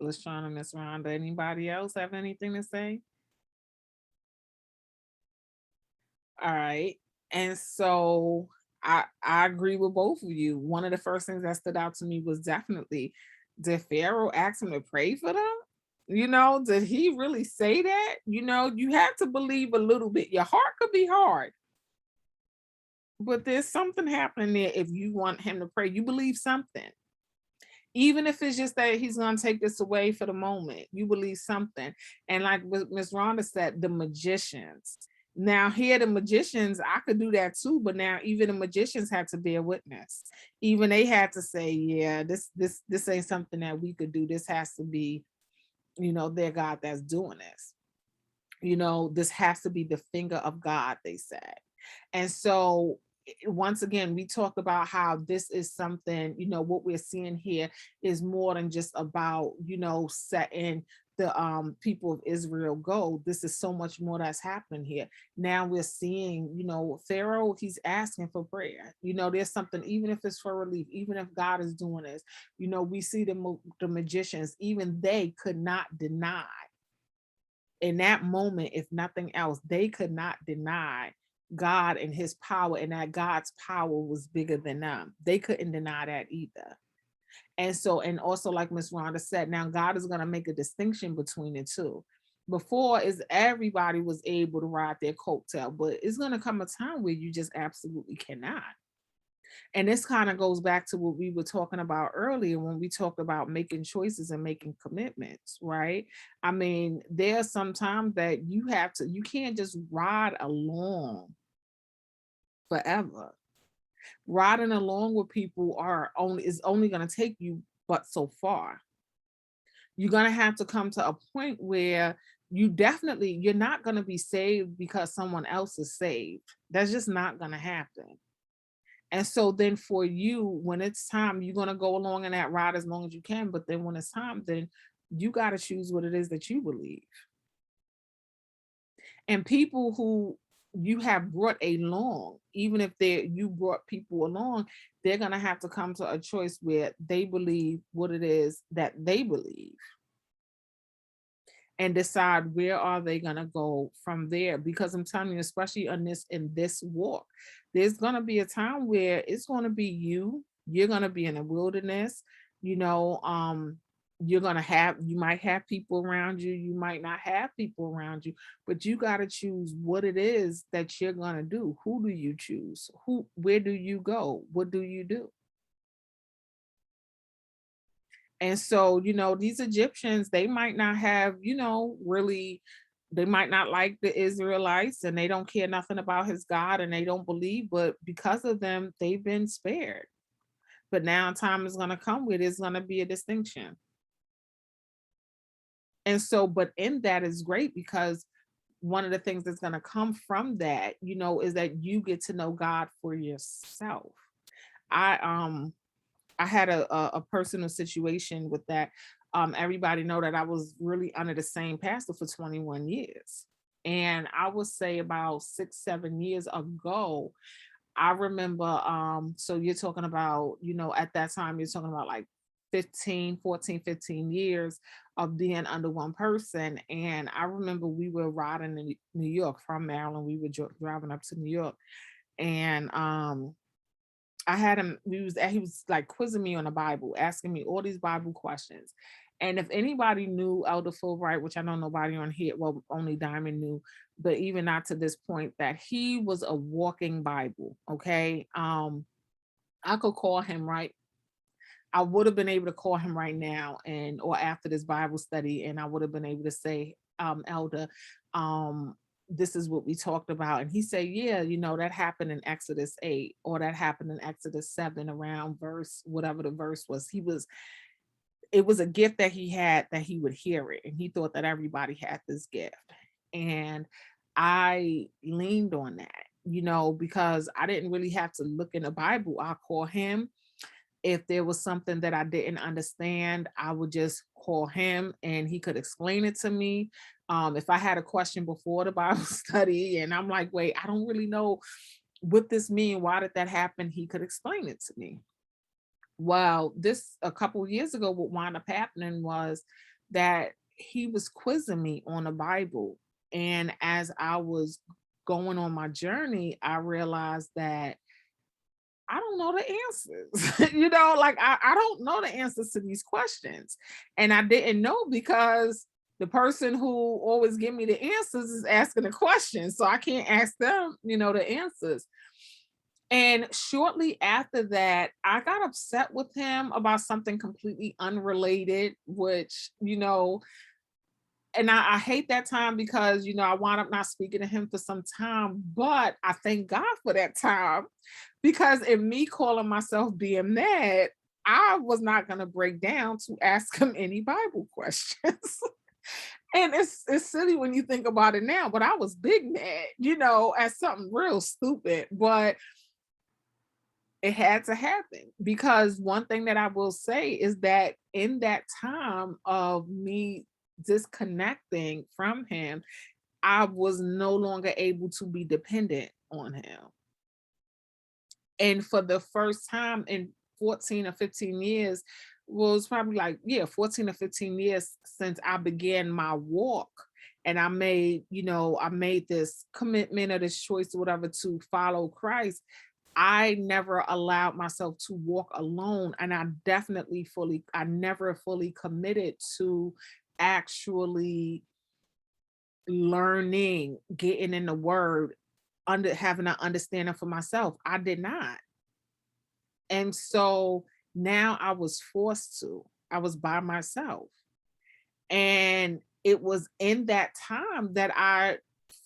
LaShawn and Miss Rhonda. Anybody else have anything to say? All right. And so I agree with both of you. One of the first things that stood out to me was definitely, did Pharaoh ask him to pray for them? You know, did he really say that? You know, you have to believe a little bit. Your heart could be hard, but there's something happening there. If you want him to pray, you believe something. Even if it's just that he's going to take this away for the moment, you believe something. And like Ms. Rhonda said, the magicians. Now here, the magicians, I could do that too, but now even the magicians had to bear witness. Even they had to say, yeah, this ain't something that we could do. This has to be, you know, their God that's doing this. You know, this has to be the finger of God, they said. And so once again, we talk about how this is something, you know, what we're seeing here is more than just about, you know, setting the people of Israel go. This is so much more that's happening here. Now we're seeing, you know, Pharaoh, he's asking for prayer. You know, there's something, even if it's for relief, even if God is doing this, you know, we see the magicians, even they could not deny in that moment, if nothing else, they could not deny God and his power, and that God's power was bigger than them. They couldn't deny that either. And so, and also like Miss Rhonda said, now God is going to make a distinction between the two. Before is everybody was able to ride their coattail, but it's going to come a time where you just absolutely cannot. And this kind of goes back to what we were talking about earlier when we talked about making choices and making commitments, right? I mean, there's some times that you can't just ride along forever. Riding along with people is only going to take you but so far. You're going to have to come to a point where you're not going to be saved because someone else is saved. That's just not going to happen. And so then for you, when it's time, you're going to go along in that ride as long as you can. But then when it's time, then you got to choose what it is that you believe. And people who you have brought along, even if you brought people along, they're going to have to come to a choice where they believe what it is that they believe and decide where are they going to go from there. Because I'm telling you, especially in this walk, there's going to be a time where it's going to be you're going to be in a wilderness, you know, you might have people around you, you might not have people around you, but you got to choose what it is that you're going to do. Who do you choose? Where do you go? What do you do? And so, you know, these Egyptians, they might not have, you know, they might not like the Israelites and they don't care nothing about his God and they don't believe, but because of them, they've been spared. But now time is going to come where there's going to be a distinction. And so, but in that is great because one of the things that's going to come from that, you know, is that you get to know God for yourself. I had a personal situation with that. Everybody know that I was really under the same pastor for 21 years. And I would say about 6-7 years ago, I remember, so you're talking about, you know, at that time, you're talking about like 15 years of being under one person. And I remember we were riding in New York from Maryland. We were driving up to New York. And I had him, he was like quizzing me on the Bible, asking me all these Bible questions. And if anybody knew Elder Fulbright, which I know nobody on here, well, only Diamond knew, but even not to this point, that he was a walking Bible, okay? I could call him, right? I would have been able to call him right now or after this Bible study, and I would have been able to say, Elder, this is what we talked about. And he said, yeah, you know, that happened in Exodus 8, or that happened in Exodus 7 around verse, whatever the verse was. It was a gift that he had, that he would hear it. And he thought that everybody had this gift. And I leaned on that, you know, because I didn't really have to look in the Bible. I'll call him. If there was something that I didn't understand, I would just call him and he could explain it to me. If I had a question before the Bible study and I'm like, wait, I don't really know what this means. Why did that happen? He could explain it to me. Well, this a couple of years ago, what wound up happening was that he was quizzing me on the Bible. And as I was going on my journey, I realized that I don't know the answers. You know, like I don't know the answers to these questions. And I didn't know because the person who always give me the answers is asking the questions. So I can't ask them, you know, the answers. And shortly after that, I got upset with him about something completely unrelated, which, you know, and I hate that time because, you know, I wound up not speaking to him for some time, but I thank God for that time because in me calling myself being mad, I was not going to break down to ask him any Bible questions. And it's silly when you think about it now, but I was big mad, you know, at something real stupid, but it had to happen because one thing that I will say is that in that time of me disconnecting from him, I was no longer able to be dependent on him. And for the first time in 14 or 15 years, was probably like, yeah, 14 or 15 years since I began my walk. And I made, I made this commitment or this choice or whatever to follow Christ. I never allowed myself to walk alone. And I never fully committed to actually learning, getting in the word, having an understanding for myself. I did not. And so now I was forced to. I was by myself. And it was in that time that I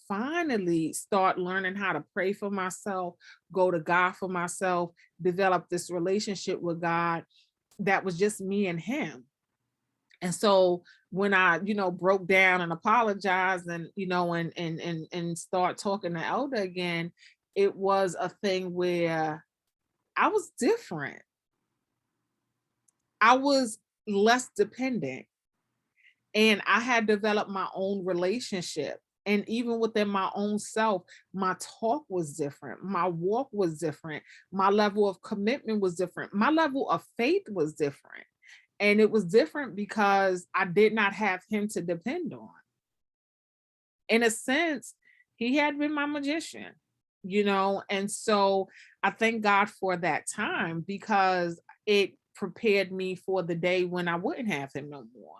finally start learning how to pray for myself, go to God for myself, develop this relationship with God that was just me and him. And so when I, broke down and apologized and, and start talking to Elder again, it was a thing where I was different. I was less dependent. And I had developed my own relationship. And even within my own self, my talk was different. My walk was different. My level of commitment was different. My level of faith was different. And it was different because I did not have him to depend on. In a sense, he had been my magician, and so I thank God for that time because it prepared me for the day when I wouldn't have him no more.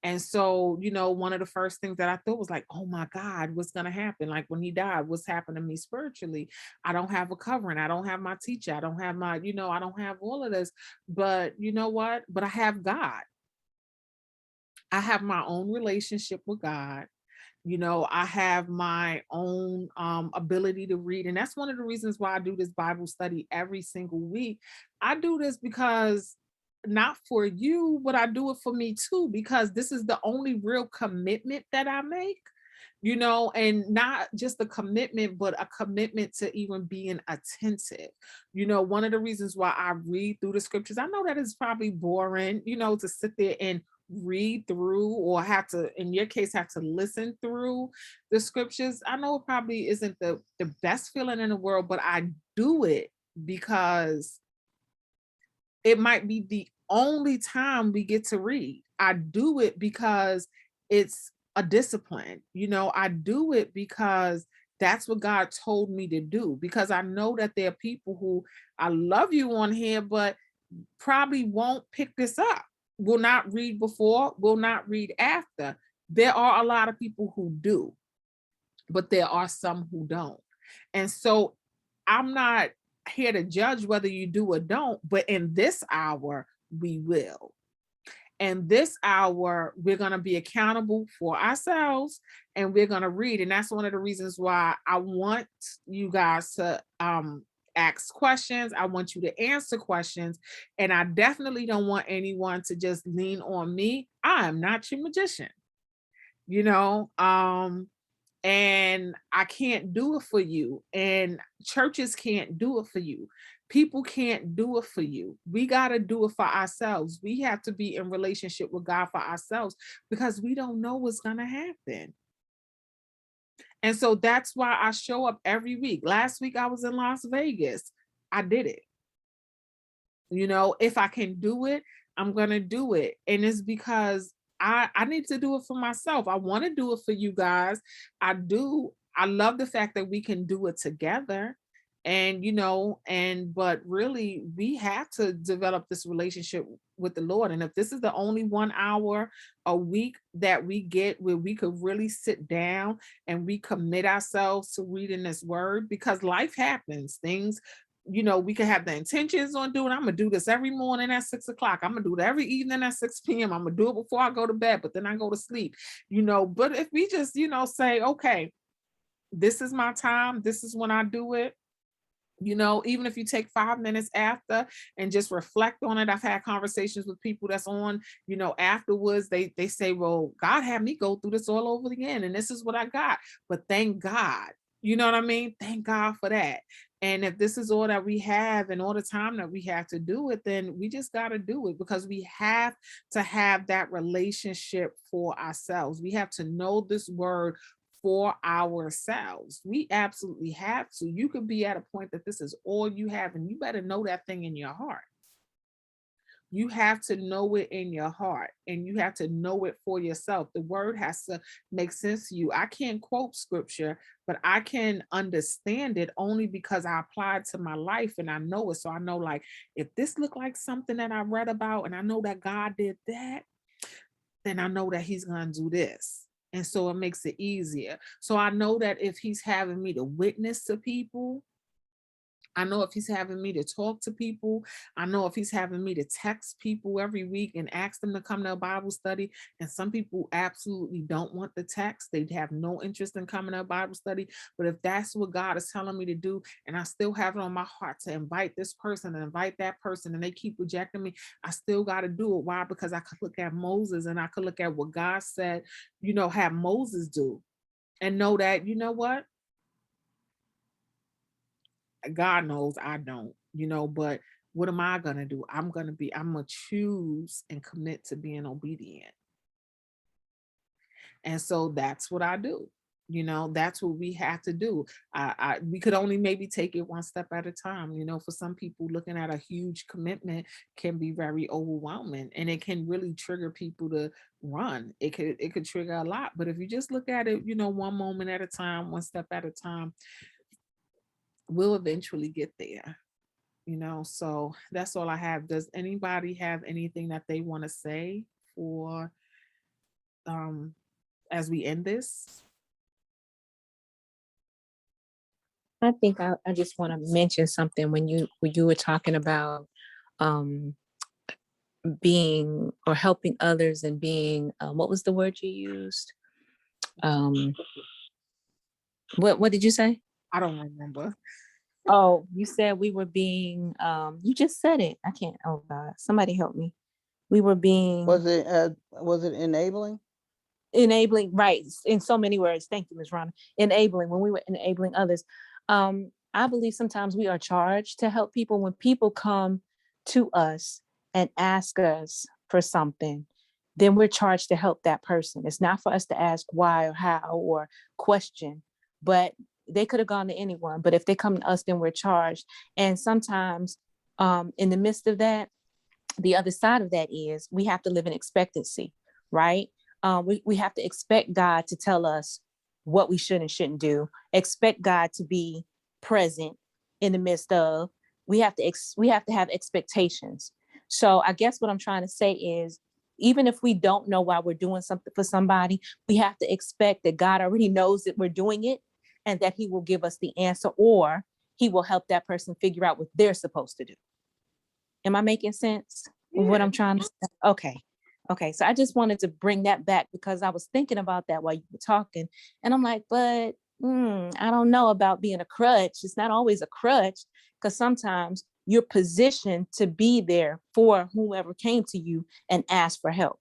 And so, one of the first things that I thought was like, oh my God, what's going to happen? Like when he died, what's happened to me spiritually? I don't have a covering. I don't have my teacher. I don't have my, I don't have all of this. But you know what? But I have God. I have my own relationship with God. I have my own ability to read. And that's one of the reasons why I do this Bible study every single week. I do this because not for you, but I do it for me too, because this is the only real commitment that I make, and not just a commitment, but a commitment to even being attentive. One of the reasons why I read through the scriptures, I know that it's probably boring, to sit there and read through or have to, in your case, have to listen through the scriptures. I know it probably isn't the best feeling in the world, but I do it because it might be the only time we get to read. I do it because it's a discipline. I do it because that's what God told me to do, because I know that there are people who I love you on here, but probably won't pick this up, will not read before, will not read after. There are a lot of people who do, but there are some who don't. And so I'm not here to judge whether you do or don't, but in this hour, we will. And this hour, we're going to be accountable for ourselves and we're going to read. And that's one of the reasons why I want you guys to ask questions. I want you to answer questions. And I definitely don't want anyone to just lean on me. I am not your magician, and I can't do it for you. And churches can't do it for you. People can't do it for you. We got to do it for ourselves. We have to be in relationship with God for ourselves because we don't know what's going to happen. And so that's why I show up every week. Last week I was in Las Vegas. I did it. If I can do it, I'm going to do it. And it's because I need to do it for myself. I want to do it for you guys. I do. I love the fact that we can do it together. And, but really we have to develop this relationship with the Lord. And if this is the only 1 hour a week that we get where we could really sit down and we commit ourselves to reading this word, because life happens, things, we could have the intentions on doing, I'm going to do this every morning at 6 o'clock. I'm going to do it every evening at 6 p.m. I'm going to do it before I go to bed, but then I go to sleep, but if we just, say, okay, this is my time, this is when I do it. Even if you take 5 minutes after and just reflect on it. I've had conversations with people that's on, afterwards, they say, well, God had me go through this all over again. And this is what I got. But thank God You know what I mean? Thank God for that. And if this is all that we have and all the time that we have to do it, then we just got to do it, because we have to have that relationship for ourselves. We have to know this word for ourselves. We absolutely have to. You could be at a point that this is all you have, and you better know that thing in your heart. You have to know it in your heart, and you have to know it for yourself. The word has to make sense to you. I can't quote scripture, but I can understand it only because I applied to my life and I know it. So I know, like, if this looked like something that I read about and I know that God did that, then I know that he's going to do this. And so it makes it easier. So I know that if he's having me to witness to people, I know if he's having me to talk to people, I know if he's having me to text people every week and ask them to come to a Bible study. And some people absolutely don't want the text. They have no interest in coming to a Bible study. But if that's what God is telling me to do, and I still have it on my heart to invite this person and invite that person, and they keep rejecting me, I still got to do it. Why? Because I could look at Moses and I could look at what God said, have Moses do, and know that, you know what? God knows I don't, but what am I going to do? I'm going to choose and commit to being obedient. And so that's what I do. That's what we have to do. We could only maybe take it one step at a time. For some people, looking at a huge commitment can be very overwhelming, and it can really trigger people to run. It could trigger a lot. But if you just look at it, one moment at a time, one step at a time, we'll eventually get there. So that's all I have. Does anybody have anything that they want to say for as we end this? I think I just want to mention something when you were talking about being or helping others and being what was the word you used? What did you say? I don't remember. Oh, you said we were being you just said it. I can't. Oh God, somebody help me. We were being Was it enabling? enabling, right, in so many words. Thank you, Ms. Ronna. Enabling, when we were enabling others. I believe sometimes we are charged to help people. When people come to us and ask us for something, then we're charged to help that person. It's not for us to ask why or how or question, but they could have gone to anyone. But if they come to us, then we're charged. And sometimes in the midst of that, the other side of that is we have to live in expectancy, right? We have to expect God to tell us what we should and shouldn't do. Expect God to be present in the midst of. We have to have expectations. So I guess what I'm trying to say is, even if we don't know why we're doing something for somebody, we have to expect that God already knows that we're doing it, and that He will give us the answer, or He will help that person figure out what they're supposed to do. Am I making sense with what I'm trying to say? Okay. So I just wanted to bring that back because I was thinking about that while you were talking. And I'm like, but I don't know about being a crutch. It's not always a crutch, because sometimes you're positioned to be there for whoever came to you and asked for help.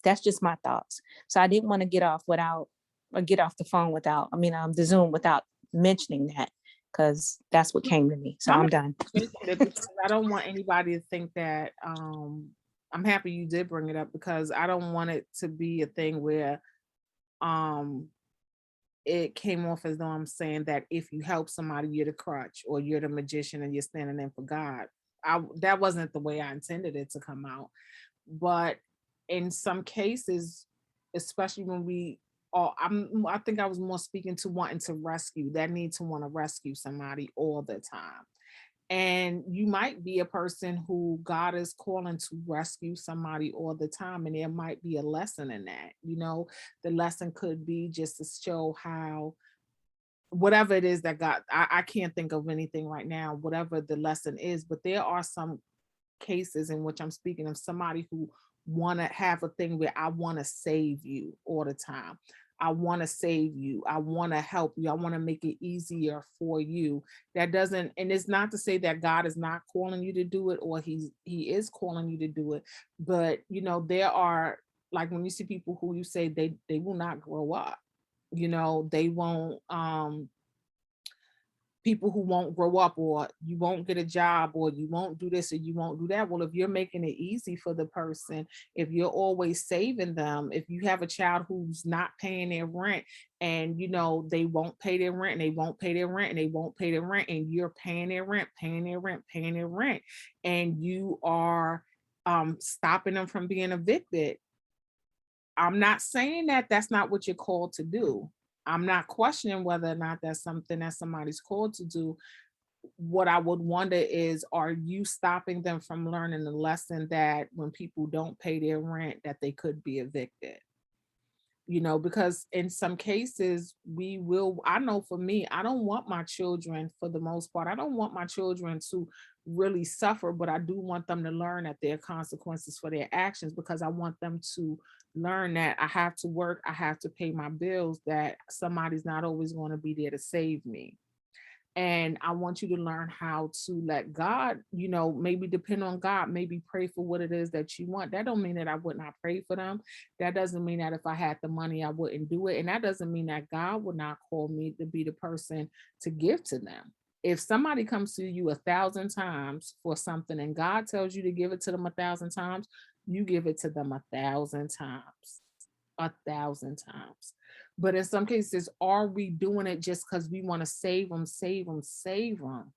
That's just my thoughts. So I didn't want to get off the phone without, the Zoom without mentioning that, because that's what came to me. So I'm done. I don't want anybody to think that I'm happy you did bring it up, because I don't want it to be a thing where it came off as though I'm saying that if you help somebody, you're the crutch or you're the magician and you're standing in for God. That wasn't the way I intended it to come out. But in some cases, especially when I think I was more speaking to wanting to rescue, that need to want to rescue somebody all the time. And you might be a person who God is calling to rescue somebody all the time. And there might be a lesson in that. The lesson could be just to show how, whatever it is that God, I can't think of anything right now, whatever the lesson is, but there are some cases in which I'm speaking of somebody who want to have a thing where I want to save you all the time. I want to save you. I want to help you. I want to make it easier for you. That doesn't, and it's not to say that God is not calling you to do it, or he is calling you to do it. But there are, like, when you see people who you say they will not grow up, they won't people who won't grow up, or you won't get a job, or you won't do this, or you won't do that. Well, if you're making it easy for the person, if you're always saving them, if you have a child who's not paying their rent, and you know they won't pay their rent, and they won't pay their rent, and they won't pay their rent, and you're paying their rent, paying their rent, paying their rent, and you are stopping them from being evicted. I'm not saying that that's not what you're called to do. I'm not questioning whether or not that's something that somebody's called to do. What I would wonder is, are you stopping them from learning the lesson that when people don't pay their rent, that they could be evicted? You know, because in some cases we will, I know for me, I don't want my children, for the most part, I don't want my children to really suffer, but I do want them to learn that there are consequences for their actions, because I want them to learn that I have to work, I have to pay my bills, that somebody's not always going to be there to save me. And I want you to learn how to let God, you know, maybe depend on God, maybe pray for what it is that you want. That don't mean that I would not pray for them. That doesn't mean that if I had the money, I wouldn't do it. And that doesn't mean that God would not call me to be the person to give to them. If somebody comes to you 1,000 times for something and God tells you to give it to them 1,000 times, you give it to them 1,000 times, 1,000 times. But in some cases, are we doing it just because we want to save them, save them, save them?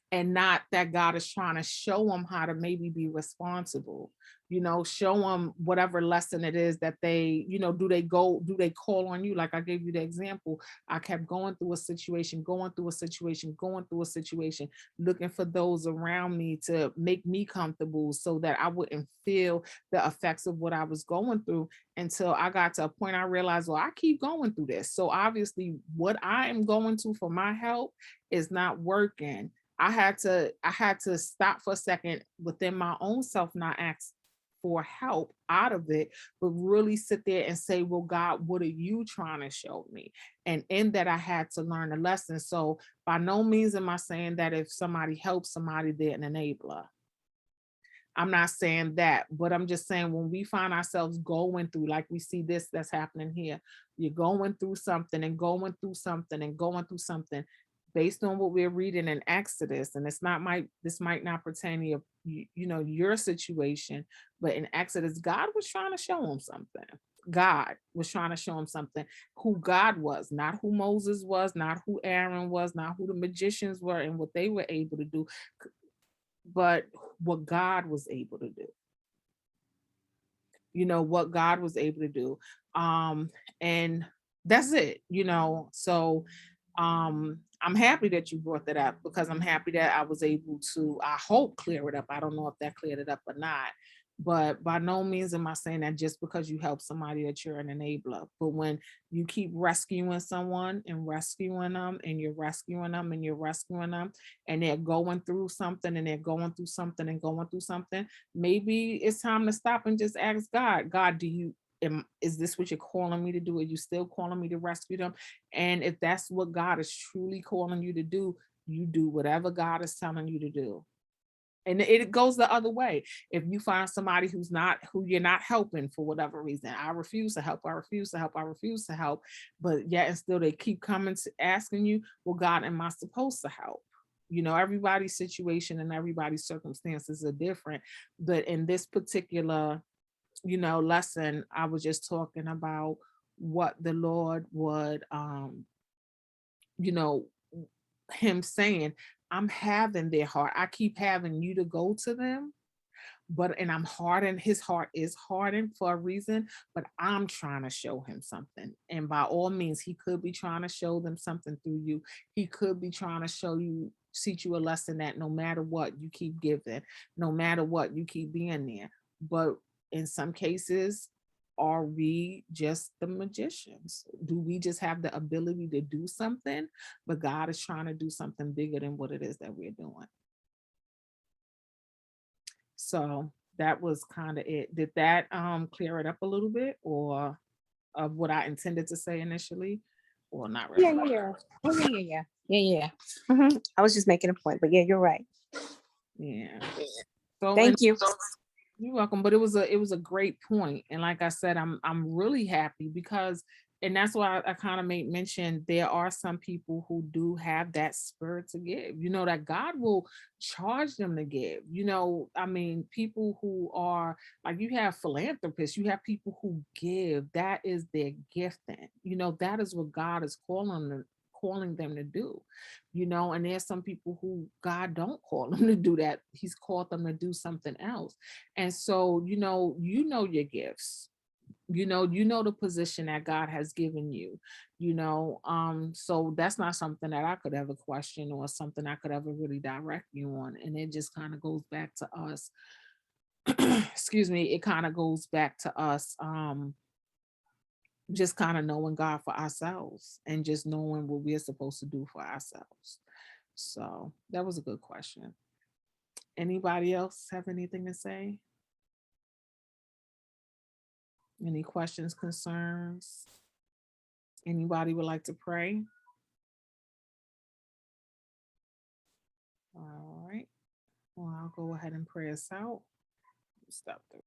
And not that God is trying to show them how to maybe be responsible, you know, show them whatever lesson it is that they, you know, do they call on you? Like I gave you the example, I kept going through a situation, looking for those around me to make me comfortable so that I wouldn't feel the effects of what I was going through, until I got to a point I realized, well, I keep going through this. So obviously what I am going to for my help is not working. I had to stop for a second within my own self, not ask for help out of it, but really sit there and say, well, God, what are you trying to show me? And in that, I had to learn a lesson. So by no means am I saying that if somebody helps somebody, they're an enabler. I'm not saying that, but I'm just saying when we find ourselves going through, like we see this that's happening here, you're going through something and going through something and going through something, based on what we're reading in Exodus, and this might not pertain to your situation, but in Exodus, God was trying to show him something. God was trying to show him something, who God was, not who Moses was, not who Aaron was, not who the magicians were and what they were able to do, but what God was able to do. You know, what God was able to do. And that's it, you know. So I'm happy that you brought that up, because I'm happy that I was able to, I hope, clear it up. I don't know if that cleared it up or not, but by no means am I saying that just because you help somebody that you're an enabler. But when you keep rescuing someone and rescuing them and you're rescuing them and you're rescuing them, and they're going through something and they're going through something and going through something, maybe it's time to stop and just ask God, is this what you're calling me to do? Are you still calling me to rescue them? And if that's what God is truly calling you to do, you do whatever God is telling you to do. And it goes the other way. If you find somebody who you're not helping for whatever reason, I refuse to help, but yet and still they keep coming to asking you, well, God, am I supposed to help? You know, everybody's situation and everybody's circumstances are different. But in this particular lesson, I was just talking about what the Lord would him saying, I'm having their heart. I keep having you to go to them, and I'm hardened. His heart is hardened for a reason, but I'm trying to show him something. And by all means, he could be trying to show them something through you. He could be trying to teach you a lesson that no matter what, you keep giving, no matter what, you keep being there. But in some cases, are we just the magicians? Do we just have the ability to do something, but God is trying to do something bigger than what it is that we're doing? So that was kind of it. Did that clear it up a little bit, or of what I intended to say initially, or not really? Yeah. Oh, yeah. I was just making a point, but yeah, you're right. Yeah. So Thank you. You're welcome. But it was a great point. And like I said, I'm really happy, because And that's why I kind of made mention there are some people who do have that spirit to give, that God will charge them to give. I mean, people who are like, you have philanthropists, you have people who give, that is their gifting. That is what God is calling them to do. And there's some people who God don't call them to do that. He's called them to do something else. And so, your gifts. You know the position that God has given you. So that's not something that I could ever question or something I could ever really direct you on. And it just kind of goes back to us. Excuse me, it kind of goes back to us just kind of knowing God for ourselves and just knowing what we're supposed to do for ourselves. So that was a good question. Anybody else have anything to say? Any questions, concerns? Anybody would like to pray? All right. Well, I'll go ahead and pray us out. Stop there.